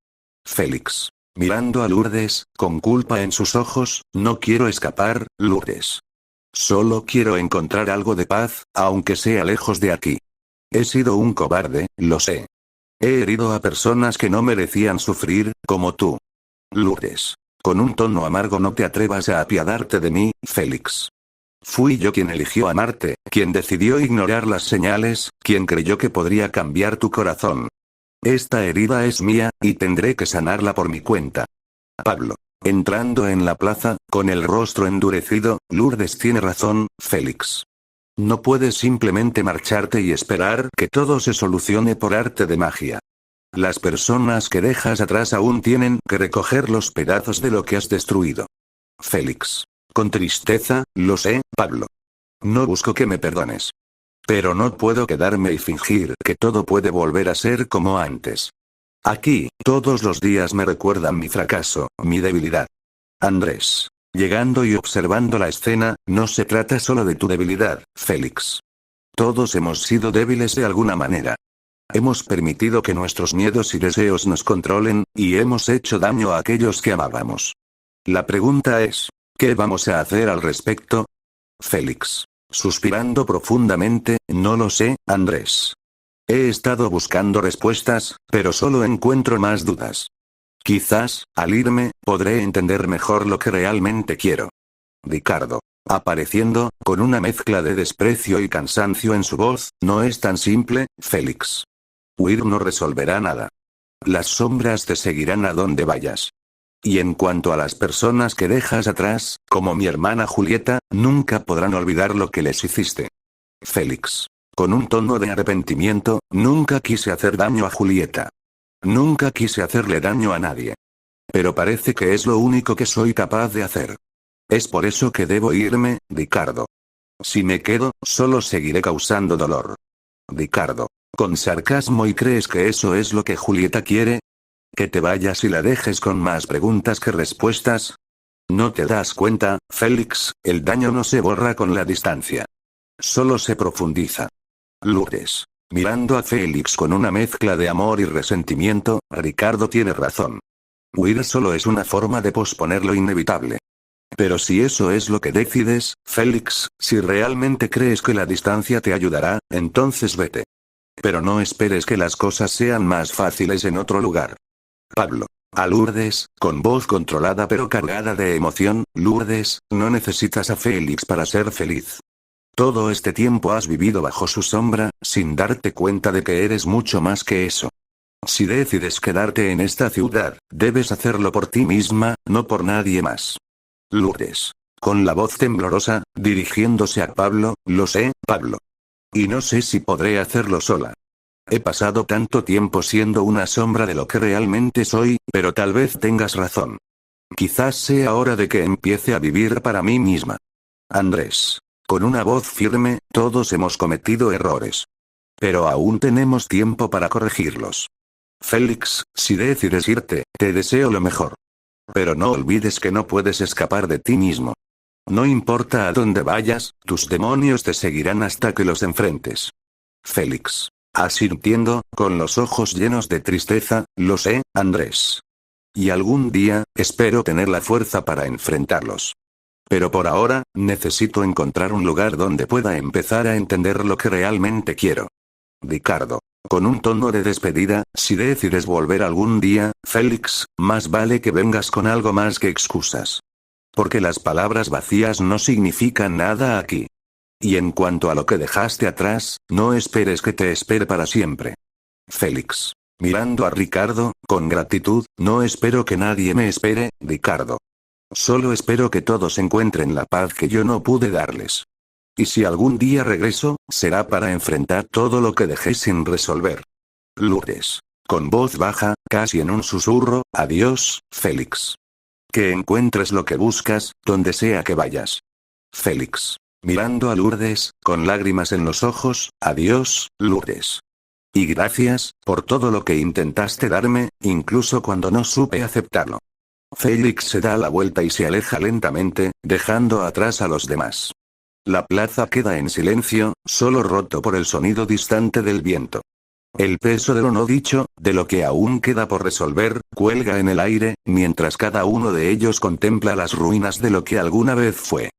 Félix. Mirando a Lourdes, con culpa en sus ojos, no quiero escapar, Lourdes. Solo quiero encontrar algo de paz, aunque sea lejos de aquí. He sido un cobarde, lo sé. He herido a personas que no merecían sufrir, como tú. Lourdes. Con un tono amargo, no te atrevas a apiadarte de mí, Félix. Fui yo quien eligió amarte, quien decidió ignorar las señales, quien creyó que podría cambiar tu corazón. Esta herida es mía, y tendré que sanarla por mi cuenta. Pablo. Entrando en la plaza, con el rostro endurecido, Lourdes tiene razón, Félix. No puedes simplemente marcharte y esperar que todo se solucione por arte de magia. Las personas que dejas atrás aún tienen que recoger los pedazos de lo que has destruido. Félix. Con tristeza, lo sé, Pablo. No busco que me perdones. Pero no puedo quedarme y fingir que todo puede volver a ser como antes. Aquí, todos los días me recuerdan mi fracaso, mi debilidad. Andrés. Llegando y observando la escena, no se trata solo de tu debilidad, Félix. Todos hemos sido débiles de alguna manera. Hemos permitido que nuestros miedos y deseos nos controlen, y hemos hecho daño a aquellos que amábamos. La pregunta es, ¿qué vamos a hacer al respecto? Félix. Suspirando profundamente, no lo sé, Andrés. He estado buscando respuestas, pero solo encuentro más dudas. Quizás, al irme, podré entender mejor lo que realmente quiero. Ricardo. Apareciendo, con una mezcla de desprecio y cansancio en su voz, no es tan simple, Félix. Huir no resolverá nada. Las sombras te seguirán a donde vayas. Y en cuanto a las personas que dejas atrás, como mi hermana Julieta, nunca podrán olvidar lo que les hiciste. Félix. Con un tono de arrepentimiento, nunca quise hacer daño a Julieta. Nunca quise hacerle daño a nadie. Pero parece que es lo único que soy capaz de hacer. Es por eso que debo irme, Ricardo. Si me quedo, solo seguiré causando dolor. Ricardo. Con sarcasmo, ¿y crees que eso es lo que Julieta quiere? ¿Que te vayas y la dejes con más preguntas que respuestas? ¿No te das cuenta, Félix? El daño no se borra con la distancia. Solo se profundiza. Lourdes. Mirando a Félix con una mezcla de amor y resentimiento, Ricardo tiene razón. Huir solo es una forma de posponer lo inevitable. Pero si eso es lo que decides, Félix, si realmente crees que la distancia te ayudará, entonces vete. Pero no esperes que las cosas sean más fáciles en otro lugar. Pablo. A Lourdes, con voz controlada pero cargada de emoción, Lourdes, no necesitas a Félix para ser feliz. Todo este tiempo has vivido bajo su sombra, sin darte cuenta de que eres mucho más que eso. Si decides quedarte en esta ciudad, debes hacerlo por ti misma, no por nadie más. Lourdes. Con la voz temblorosa, dirigiéndose a Pablo, lo sé, Pablo. Y no sé si podré hacerlo sola. He pasado tanto tiempo siendo una sombra de lo que realmente soy, pero tal vez tengas razón. Quizás sea hora de que empiece a vivir para mí misma. Andrés. Con una voz firme, todos hemos cometido errores. Pero aún tenemos tiempo para corregirlos. Félix, si decides irte, te deseo lo mejor. Pero no olvides que no puedes escapar de ti mismo. No importa a dónde vayas, tus demonios te seguirán hasta que los enfrentes. Félix. Asintiendo, con los ojos llenos de tristeza, lo sé, Andrés. Y algún día, espero tener la fuerza para enfrentarlos. Pero por ahora, necesito encontrar un lugar donde pueda empezar a entender lo que realmente quiero. Ricardo. Con un tono de despedida, si decides volver algún día, Félix, más vale que vengas con algo más que excusas. Porque las palabras vacías no significan nada aquí. Y en cuanto a lo que dejaste atrás, no esperes que te espere para siempre. Félix. Mirando a Ricardo, con gratitud, no espero que nadie me espere, Ricardo. Solo espero que todos encuentren la paz que yo no pude darles. Y si algún día regreso, será para enfrentar todo lo que dejé sin resolver. Lourdes. Con voz baja, casi en un susurro, adiós, Félix. Que encuentres lo que buscas, donde sea que vayas. Félix. Mirando a Lourdes, con lágrimas en los ojos, adiós, Lourdes. Y gracias, por todo lo que intentaste darme, incluso cuando no supe aceptarlo. Félix se da la vuelta y se aleja lentamente, dejando atrás a los demás. La plaza queda en silencio, solo roto por el sonido distante del viento. El peso de lo no dicho, de lo que aún queda por resolver, cuelga en el aire, mientras cada uno de ellos contempla las ruinas de lo que alguna vez fue.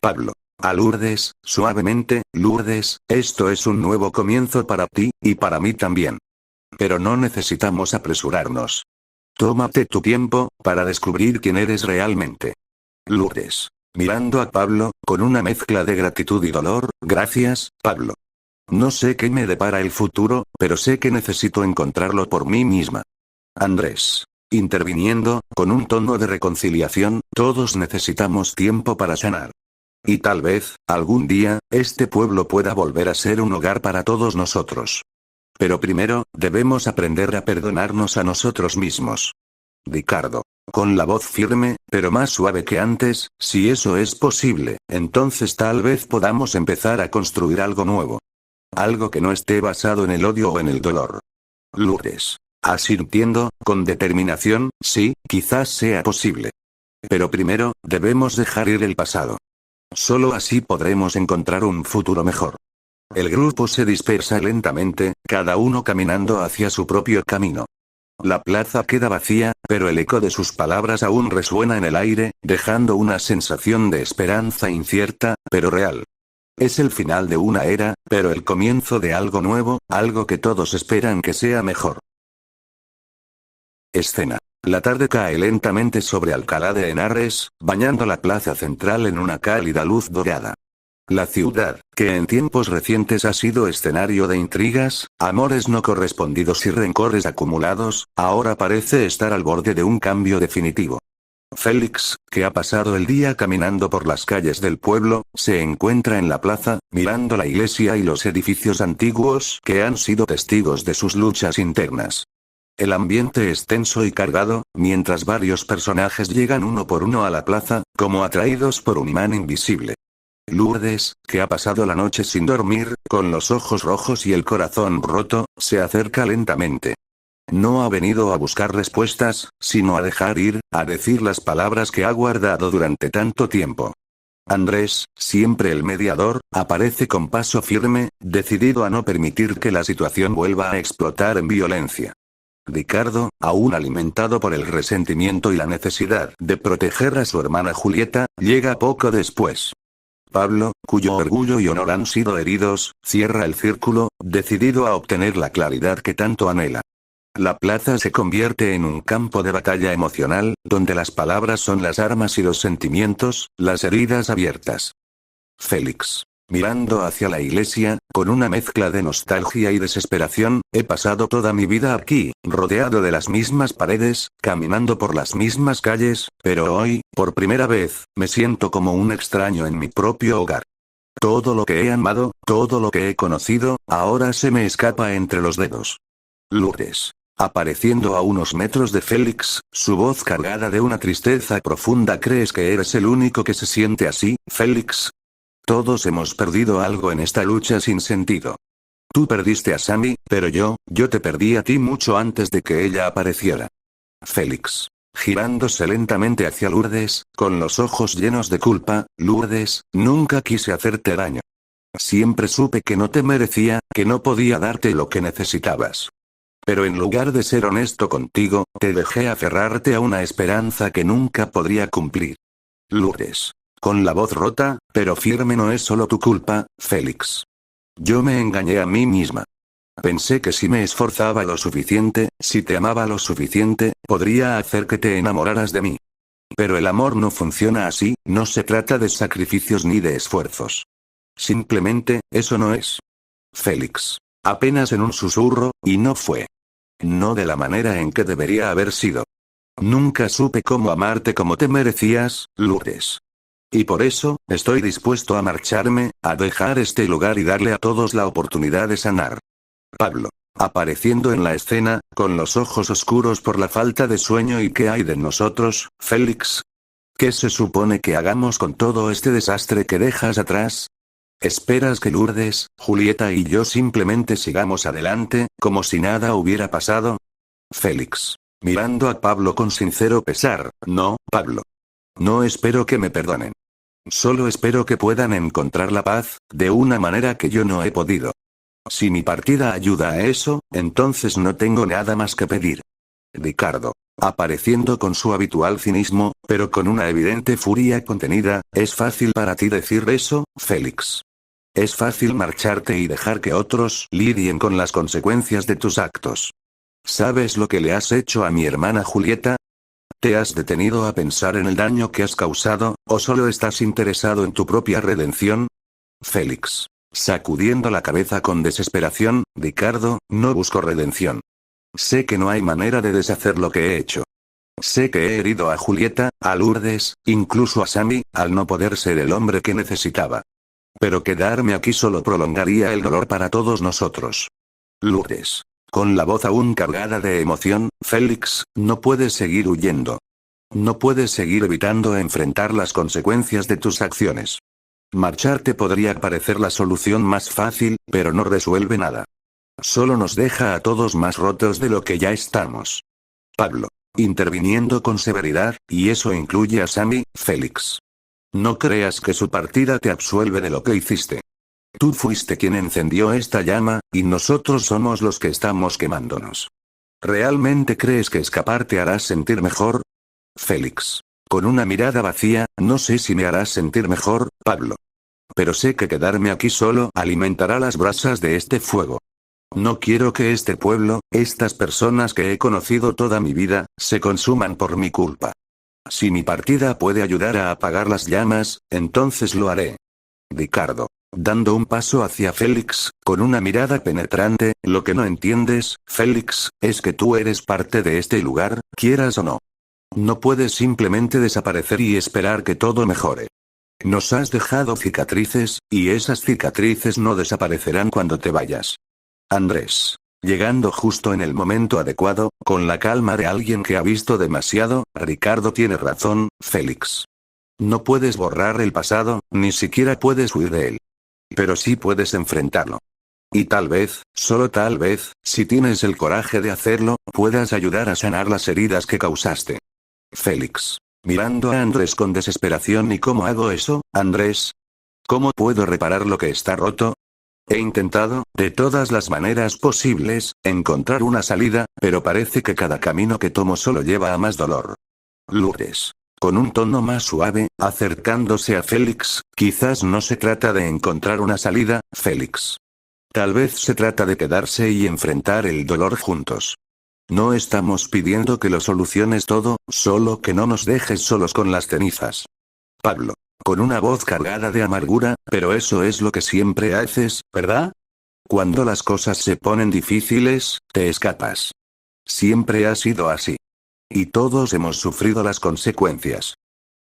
Pablo. A Lourdes, suavemente, Lourdes, esto es un nuevo comienzo para ti, y para mí también. Pero no necesitamos apresurarnos. Tómate tu tiempo, para descubrir quién eres realmente. Lourdes. Mirando a Pablo, con una mezcla de gratitud y dolor, gracias, Pablo. No sé qué me depara el futuro, pero sé que necesito encontrarlo por mí misma. Andrés. Interviniendo, con un tono de reconciliación, todos necesitamos tiempo para sanar. Y tal vez, algún día, este pueblo pueda volver a ser un hogar para todos nosotros. Pero primero, debemos aprender a perdonarnos a nosotros mismos. Ricardo. Con la voz firme, pero más suave que antes, si eso es posible, entonces tal vez podamos empezar a construir algo nuevo. Algo que no esté basado en el odio o en el dolor. Lourdes. Asintiendo, con determinación, sí, quizás sea posible. Pero primero, debemos dejar ir el pasado. Solo así podremos encontrar un futuro mejor. El grupo se dispersa lentamente, cada uno caminando hacia su propio camino. La plaza queda vacía, pero el eco de sus palabras aún resuena en el aire, dejando una sensación de esperanza incierta, pero real. Es el final de una era, pero el comienzo de algo nuevo, algo que todos esperan que sea mejor. Escena. La tarde cae lentamente sobre Alcalá de Henares, bañando la plaza central en una cálida luz dorada. La ciudad, que en tiempos recientes ha sido escenario de intrigas, amores no correspondidos y rencores acumulados, ahora parece estar al borde de un cambio definitivo. Félix, que ha pasado el día caminando por las calles del pueblo, se encuentra en la plaza, mirando la iglesia y los edificios antiguos que han sido testigos de sus luchas internas. El ambiente es tenso y cargado, mientras varios personajes llegan uno por uno a la plaza, como atraídos por un imán invisible. Lourdes, que ha pasado la noche sin dormir, con los ojos rojos y el corazón roto, se acerca lentamente. No ha venido a buscar respuestas, sino a dejar ir, a decir las palabras que ha guardado durante tanto tiempo. Andrés, siempre el mediador, aparece con paso firme, decidido a no permitir que la situación vuelva a explotar en violencia. Ricardo, aún alimentado por el resentimiento y la necesidad de proteger a su hermana Julieta, llega poco después. Pablo, cuyo orgullo y honor han sido heridos, cierra el círculo, decidido a obtener la claridad que tanto anhela. La plaza se convierte en un campo de batalla emocional, donde las palabras son las armas y los sentimientos, las heridas abiertas. Félix. Mirando hacia la iglesia, con una mezcla de nostalgia y desesperación, he pasado toda mi vida aquí, rodeado de las mismas paredes, caminando por las mismas calles, pero hoy, por primera vez, me siento como un extraño en mi propio hogar. Todo lo que he amado, todo lo que he conocido, ahora se me escapa entre los dedos. Lourdes. Apareciendo a unos metros de Félix, su voz cargada de una tristeza profunda. ¿Crees que eres el único que se siente así, Félix? Todos hemos perdido algo en esta lucha sin sentido. Tú perdiste a Sammy, pero yo te perdí a ti mucho antes de que ella apareciera. Félix. Girándose lentamente hacia Lourdes, con los ojos llenos de culpa, Lourdes, nunca quise hacerte daño. Siempre supe que no te merecía, que no podía darte lo que necesitabas. Pero en lugar de ser honesto contigo, te dejé aferrarte a una esperanza que nunca podría cumplir. Lourdes. Con la voz rota, pero firme: no es solo tu culpa, Félix. Yo me engañé a mí misma. Pensé que si me esforzaba lo suficiente, si te amaba lo suficiente, podría hacer que te enamoraras de mí. Pero el amor no funciona así, no se trata de sacrificios ni de esfuerzos. Simplemente, eso no es. Félix. Apenas en un susurro, y no fue. No de la manera en que debería haber sido. Nunca supe cómo amarte como te merecías, Lourdes. Y por eso, estoy dispuesto a marcharme, a dejar este lugar y darle a todos la oportunidad de sanar. Pablo. Apareciendo en la escena, con los ojos oscuros por la falta de sueño. ¿Y qué hay de nosotros, Félix? ¿Qué se supone que hagamos con todo este desastre que dejas atrás? ¿Esperas que Lourdes, Julieta y yo simplemente sigamos adelante, como si nada hubiera pasado? Félix. Mirando a Pablo con sincero pesar, no, Pablo. No espero que me perdonen. Solo espero que puedan encontrar la paz, de una manera que yo no he podido. Si mi partida ayuda a eso, entonces no tengo nada más que pedir. Ricardo. Apareciendo con su habitual cinismo, pero con una evidente furia contenida, ¿es fácil para ti decir eso, Félix? ¿Es fácil marcharte y dejar que otros lidien con las consecuencias de tus actos? ¿Sabes lo que le has hecho a mi hermana Julieta? ¿Te has detenido a pensar en el daño que has causado, o solo estás interesado en tu propia redención? Félix. Sacudiendo la cabeza con desesperación, Ricardo, no busco redención. Sé que no hay manera de deshacer lo que he hecho. Sé que he herido a Julieta, a Lourdes, incluso a Sammy, al no poder ser el hombre que necesitaba. Pero quedarme aquí solo prolongaría el dolor para todos nosotros. Lourdes. Con la voz aún cargada de emoción, Félix, no puedes seguir huyendo. No puedes seguir evitando enfrentar las consecuencias de tus acciones. Marcharte podría parecer la solución más fácil, pero no resuelve nada. Solo nos deja a todos más rotos de lo que ya estamos. Pablo. Interviniendo con severidad, y eso incluye a Sammy, Félix. No creas que su partida te absuelve de lo que hiciste. Tú fuiste quien encendió esta llama, y nosotros somos los que estamos quemándonos. ¿Realmente crees que escapar te hará sentir mejor? Félix. Con una mirada vacía, no sé si me harás sentir mejor, Pablo. Pero sé que quedarme aquí solo alimentará las brasas de este fuego. No quiero que este pueblo, estas personas que he conocido toda mi vida, se consuman por mi culpa. Si mi partida puede ayudar a apagar las llamas, entonces lo haré. Ricardo. Dando un paso hacia Félix, con una mirada penetrante, lo que no entiendes, Félix, es que tú eres parte de este lugar, quieras o no. No puedes simplemente desaparecer y esperar que todo mejore. Nos has dejado cicatrices, y esas cicatrices no desaparecerán cuando te vayas. Andrés. Llegando justo en el momento adecuado, con la calma de alguien que ha visto demasiado, Ricardo tiene razón, Félix. No puedes borrar el pasado, ni siquiera puedes huir de él. Pero sí puedes enfrentarlo. Y tal vez, solo tal vez, si tienes el coraje de hacerlo, puedas ayudar a sanar las heridas que causaste. Félix. Mirando a Andrés con desesperación. ¿Y cómo hago eso, Andrés? ¿Cómo puedo reparar lo que está roto? He intentado, de todas las maneras posibles, encontrar una salida, pero parece que cada camino que tomo solo lleva a más dolor. Lourdes. Con un tono más suave, acercándose a Félix, quizás no se trata de encontrar una salida, Félix. Tal vez se trata de quedarse y enfrentar el dolor juntos. No estamos pidiendo que lo soluciones todo, solo que no nos dejes solos con las cenizas. Pablo. Con una voz cargada de amargura, pero eso es lo que siempre haces, ¿verdad? Cuando las cosas se ponen difíciles, te escapas. Siempre ha sido así. Y todos hemos sufrido las consecuencias.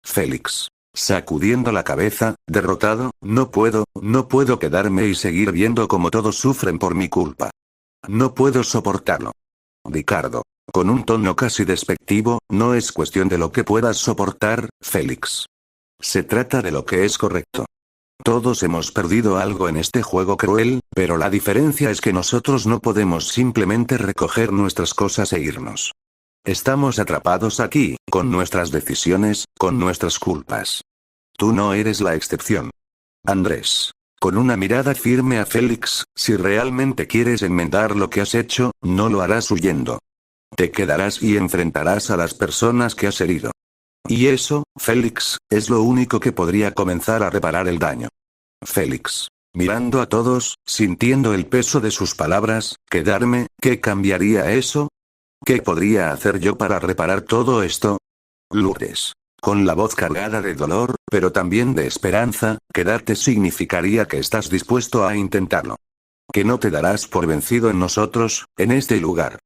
Félix. Sacudiendo la cabeza, derrotado, no puedo quedarme y seguir viendo cómo todos sufren por mi culpa. No puedo soportarlo. Ricardo. Con un tono casi despectivo, no es cuestión de lo que puedas soportar, Félix. Se trata de lo que es correcto. Todos hemos perdido algo en este juego cruel, pero la diferencia es que nosotros no podemos simplemente recoger nuestras cosas e irnos. Estamos atrapados aquí, con nuestras decisiones, con nuestras culpas. Tú no eres la excepción. Andrés. Con una mirada firme a Félix, si realmente quieres enmendar lo que has hecho, no lo harás huyendo. Te quedarás y enfrentarás a las personas que has herido. Y eso, Félix, es lo único que podría comenzar a reparar el daño. Félix. Mirando a todos, sintiendo el peso de sus palabras, ¿quedarme? ¿Qué cambiaría eso? ¿Qué podría hacer yo para reparar todo esto? Lourdes. con la voz cargada de dolor, pero también de esperanza, quedarte significaría que estás dispuesto a intentarlo. Que no te darás por vencido en nosotros, en este lugar.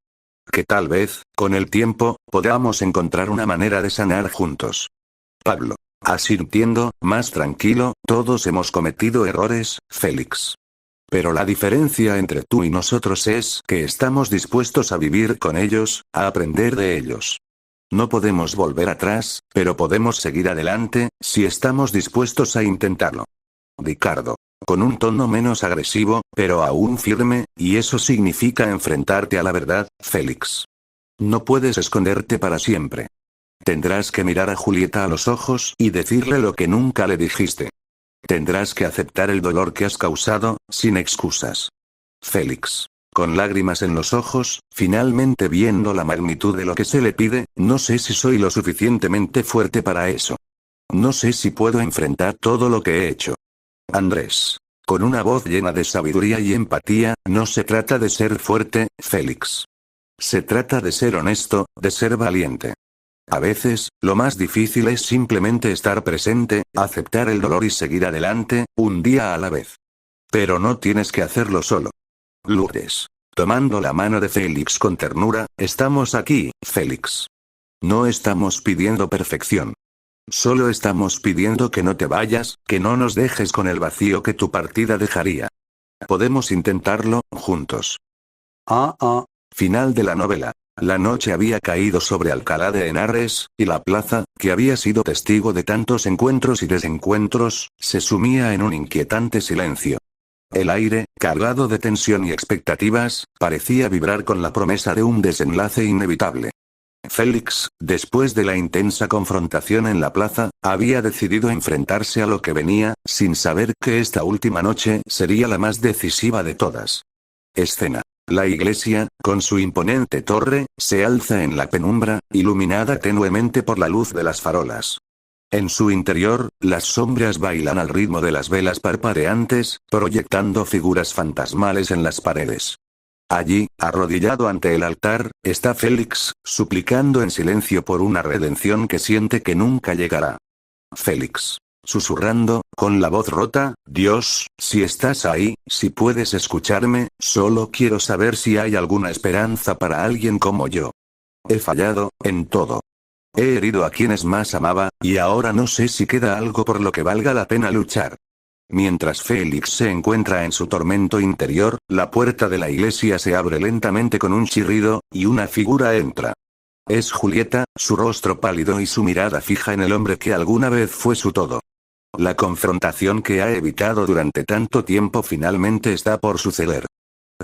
Que tal vez, con el tiempo, podamos encontrar una manera de sanar juntos. Pablo. Asintiendo, más tranquilo, todos hemos cometido errores, Félix. Pero la diferencia entre tú y nosotros es que estamos dispuestos a vivir con ellos, a aprender de ellos. No podemos volver atrás, pero podemos seguir adelante, si estamos dispuestos a intentarlo. Ricardo. Con un tono menos agresivo, pero aún firme, y eso significa enfrentarte a la verdad, Félix. No puedes esconderte para siempre. Tendrás que mirar a Julieta a los ojos y decirle lo que nunca le dijiste. Tendrás que aceptar el dolor que has causado, sin excusas. Félix. Con lágrimas en los ojos, finalmente viendo la magnitud de lo que se le pide, no sé si soy lo suficientemente fuerte para eso. No sé si puedo enfrentar todo lo que he hecho. Andrés. Con una voz llena de sabiduría y empatía, no se trata de ser fuerte, Félix. Se trata de ser honesto, de ser valiente. A veces, lo más difícil es simplemente estar presente, aceptar el dolor y seguir adelante, un día a la vez. Pero no tienes que hacerlo solo. Lourdes. Tomando la mano de Félix con ternura, estamos aquí, Félix. No estamos pidiendo perfección. Solo estamos pidiendo que no te vayas, que no nos dejes con el vacío que tu partida dejaría. Podemos intentarlo, juntos. Final de la novela. La noche había caído sobre Alcalá de Henares, y la plaza, que había sido testigo de tantos encuentros y desencuentros, se sumía en un inquietante silencio. El aire, cargado de tensión y expectativas, parecía vibrar con la promesa de un desenlace inevitable. Félix, después de la intensa confrontación en la plaza, había decidido enfrentarse a lo que venía, sin saber que esta última noche sería la más decisiva de todas. Escena. La iglesia, con su imponente torre, se alza en la penumbra, iluminada tenuemente por la luz de las farolas. En su interior, las sombras bailan al ritmo de las velas parpadeantes, proyectando figuras fantasmales en las paredes. Allí, arrodillado ante el altar, está Félix, suplicando en silencio por una redención que siente que nunca llegará. Félix. Susurrando, con la voz rota, Dios, si estás ahí, si puedes escucharme, solo quiero saber si hay alguna esperanza para alguien como yo. He fallado, en todo. He herido a quienes más amaba, y ahora no sé si queda algo por lo que valga la pena luchar. Mientras Félix se encuentra en su tormento interior, la puerta de la iglesia se abre lentamente con un chirrido, y una figura entra. Es Julieta, su rostro pálido y su mirada fija en el hombre que alguna vez fue su todo. La confrontación que ha evitado durante tanto tiempo finalmente está por suceder.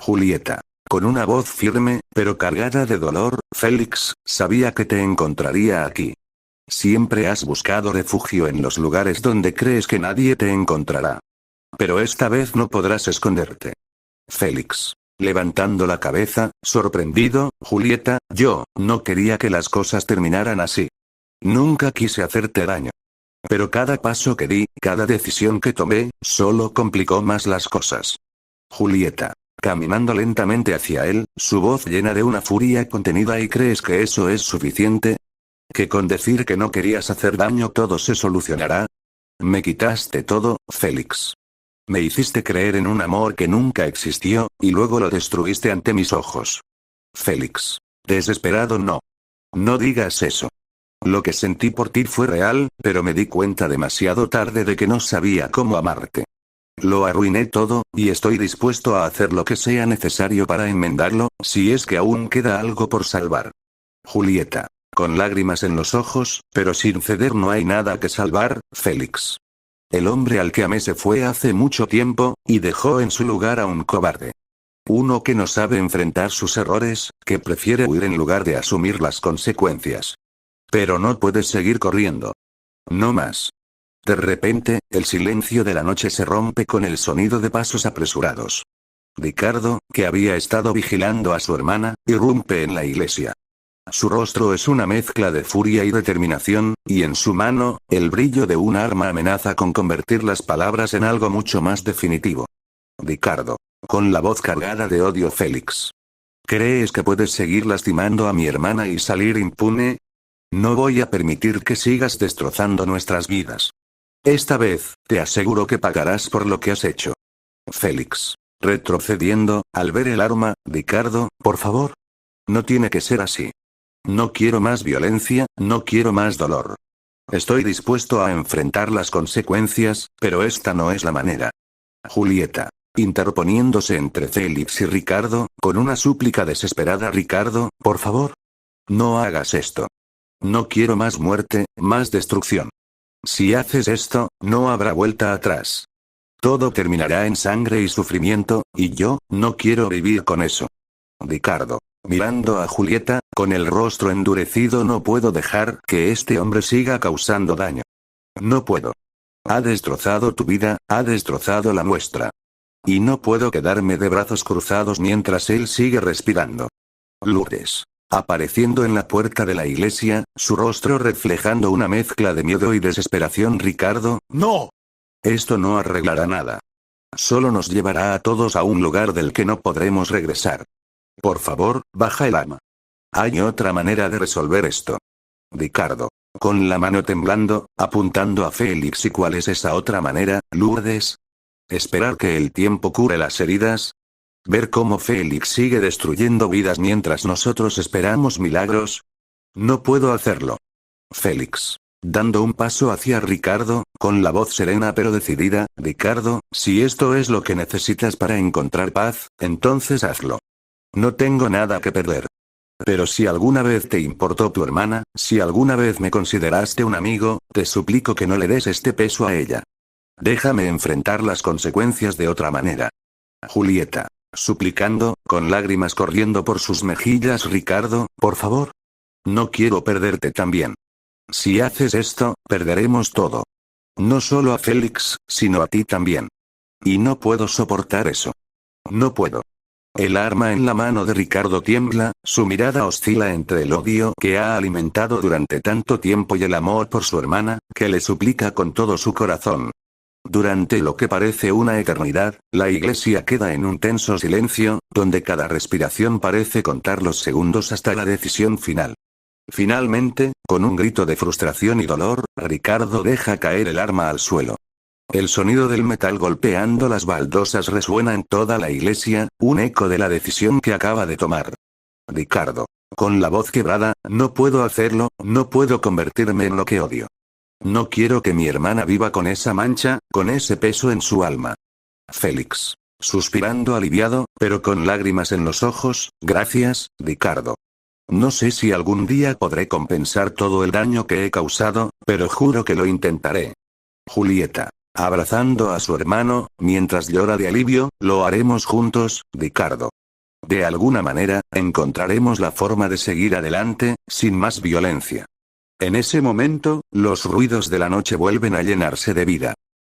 Julieta. Con una voz firme, pero cargada de dolor, Félix, sabía que te encontraría aquí. Siempre has buscado refugio en los lugares donde crees que nadie te encontrará. Pero esta vez no podrás esconderte. Félix. Levantando la cabeza, sorprendido, Julieta, yo no quería que las cosas terminaran así. Nunca quise hacerte daño. Pero cada paso que di, cada decisión que tomé, solo complicó más las cosas. Julieta. Caminando lentamente hacia él, su voz llena de una furia contenida. ¿Y crees que eso es suficiente? ¿Que con decir que no querías hacer daño todo se solucionará? Me quitaste todo, Félix. Me hiciste creer en un amor que nunca existió, y luego lo destruiste ante mis ojos. Félix. Desesperado no. No digas eso. Lo que sentí por ti fue real, pero me di cuenta demasiado tarde de que no sabía cómo amarte. Lo arruiné todo, y estoy dispuesto a hacer lo que sea necesario para enmendarlo, si es que aún queda algo por salvar. Julieta. Con lágrimas en los ojos, pero sin ceder. No hay nada que salvar, Félix. El hombre al que amé se fue hace mucho tiempo, y dejó en su lugar a un cobarde. Uno que no sabe enfrentar sus errores, que prefiere huir en lugar de asumir las consecuencias. Pero no puedes seguir corriendo. No más. De repente, el silencio de la noche se rompe con el sonido de pasos apresurados. Ricardo, que había estado vigilando a su hermana, irrumpe en la iglesia. Su rostro es una mezcla de furia y determinación, y en su mano, el brillo de un arma amenaza con convertir las palabras en algo mucho más definitivo. Ricardo. Con la voz cargada de odio. Félix. ¿Crees que puedes seguir lastimando a mi hermana y salir impune? No voy a permitir que sigas destrozando nuestras vidas. Esta vez, te aseguro que pagarás por lo que has hecho. Félix. Retrocediendo, al ver el arma, Ricardo, por favor. No tiene que ser así. No quiero más violencia, no quiero más dolor. Estoy dispuesto a enfrentar las consecuencias, pero esta no es la manera. Julieta. Interponiéndose entre Félix y Ricardo, con una súplica desesperada. Ricardo, por favor. No hagas esto. No quiero más muerte, más destrucción. Si haces esto, no habrá vuelta atrás. Todo terminará en sangre y sufrimiento, y yo, no quiero vivir con eso. Ricardo. Mirando a Julieta, con el rostro endurecido, no puedo dejar que este hombre siga causando daño. No puedo. Ha destrozado tu vida, ha destrozado la nuestra. Y no puedo quedarme de brazos cruzados mientras él sigue respirando. Lourdes. Apareciendo en la puerta de la iglesia, su rostro reflejando una mezcla de miedo y desesperación. Ricardo, no. Esto no arreglará nada. Solo nos llevará a todos a un lugar del que no podremos regresar. Por favor, baja el arma. Hay otra manera de resolver esto. Ricardo. Con la mano temblando, apuntando a Félix. ¿Y cuál es esa otra manera, Lourdes? ¿Esperar que el tiempo cure las heridas? ¿Ver cómo Félix sigue destruyendo vidas mientras nosotros esperamos milagros? No puedo hacerlo. Félix. Dando un paso hacia Ricardo, con la voz serena pero decidida. Ricardo, si esto es lo que necesitas para encontrar paz, entonces hazlo. No tengo nada que perder. Pero si alguna vez te importó tu hermana, si alguna vez me consideraste un amigo, te suplico que no le des este peso a ella. Déjame enfrentar las consecuencias de otra manera. Julieta. Suplicando, con lágrimas corriendo por sus mejillas. Ricardo, por favor. No quiero perderte también. Si haces esto, perderemos todo. No solo a Félix, sino a ti también. Y no puedo soportar eso. No puedo. El arma en la mano de Ricardo tiembla, su mirada oscila entre el odio que ha alimentado durante tanto tiempo y el amor por su hermana, que le suplica con todo su corazón. Durante lo que parece una eternidad, la iglesia queda en un tenso silencio, donde cada respiración parece contar los segundos hasta la decisión final. Finalmente, con un grito de frustración y dolor, Ricardo deja caer el arma al suelo. El sonido del metal golpeando las baldosas resuena en toda la iglesia, un eco de la decisión que acaba de tomar. Ricardo. Con la voz quebrada, no puedo hacerlo, no puedo convertirme en lo que odio. No quiero que mi hermana viva con esa mancha, con ese peso en su alma. Félix. Suspirando aliviado, pero con lágrimas en los ojos. Gracias, Ricardo. No sé si algún día podré compensar todo el daño que he causado, pero juro que lo intentaré. Julieta. Abrazando a su hermano, mientras llora de alivio. Lo haremos juntos, Ricardo. De alguna manera, encontraremos la forma de seguir adelante, sin más violencia. En ese momento, los ruidos de la noche vuelven a llenarse de vida.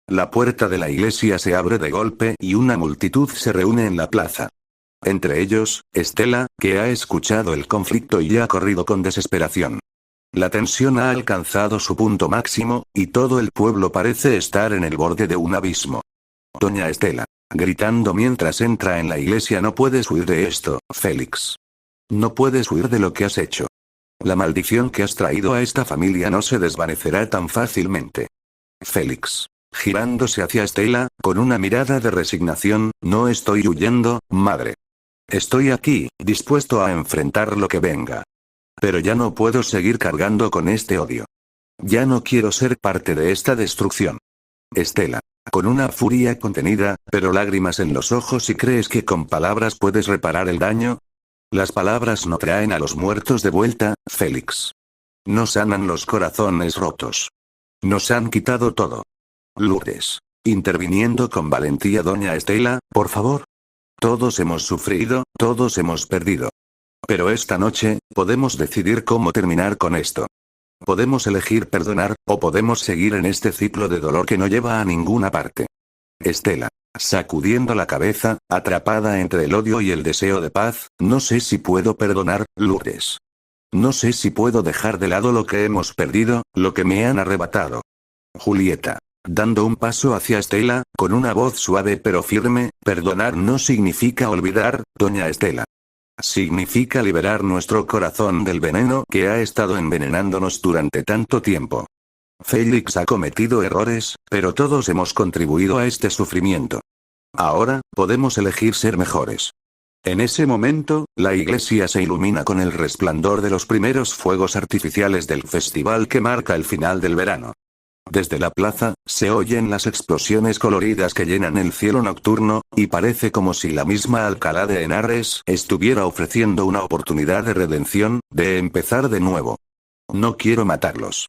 La puerta de la iglesia se abre de golpe y una multitud se reúne en la plaza. Entre ellos, Estela, que ha escuchado el conflicto y ha corrido con desesperación. La tensión ha alcanzado su punto máximo, y todo el pueblo parece estar en el borde de un abismo. Doña Estela. Gritando mientras entra en la iglesia. No puedes huir de esto, Félix. No puedes huir de lo que has hecho. La maldición que has traído a esta familia no se desvanecerá tan fácilmente. Félix. Girándose hacia Estela, con una mirada de resignación. No estoy huyendo, madre. Estoy aquí, dispuesto a enfrentar lo que venga. Pero ya no puedo seguir cargando con este odio. Ya no quiero ser parte de esta destrucción. Estela. Con una furia contenida, pero lágrimas en los ojos. ¿Y crees que con palabras puedes reparar el daño? Las palabras no traen a los muertos de vuelta, Félix. No sanan los corazones rotos. Nos han quitado todo. Lourdes. Interviniendo con valentía. Doña Estela, por favor. Todos hemos sufrido, todos hemos perdido. Pero esta noche, podemos decidir cómo terminar con esto. Podemos elegir perdonar, o podemos seguir en este ciclo de dolor que no lleva a ninguna parte. Estela. Sacudiendo la cabeza, atrapada entre el odio y el deseo de paz. No sé si puedo perdonar, Lourdes. No sé si puedo dejar de lado lo que hemos perdido, lo que me han arrebatado. Julieta. Dando un paso hacia Estela, con una voz suave pero firme. Perdonar no significa olvidar, doña Estela. Significa liberar nuestro corazón del veneno que ha estado envenenándonos durante tanto tiempo. Félix ha cometido errores, pero todos hemos contribuido a este sufrimiento. Ahora, podemos elegir ser mejores. En ese momento, la iglesia se ilumina con el resplandor de los primeros fuegos artificiales del festival que marca el final del verano. Desde la plaza, se oyen las explosiones coloridas que llenan el cielo nocturno, y parece como si la misma Alcalá de Henares estuviera ofreciendo una oportunidad de redención, de empezar de nuevo. No quiero matarlos.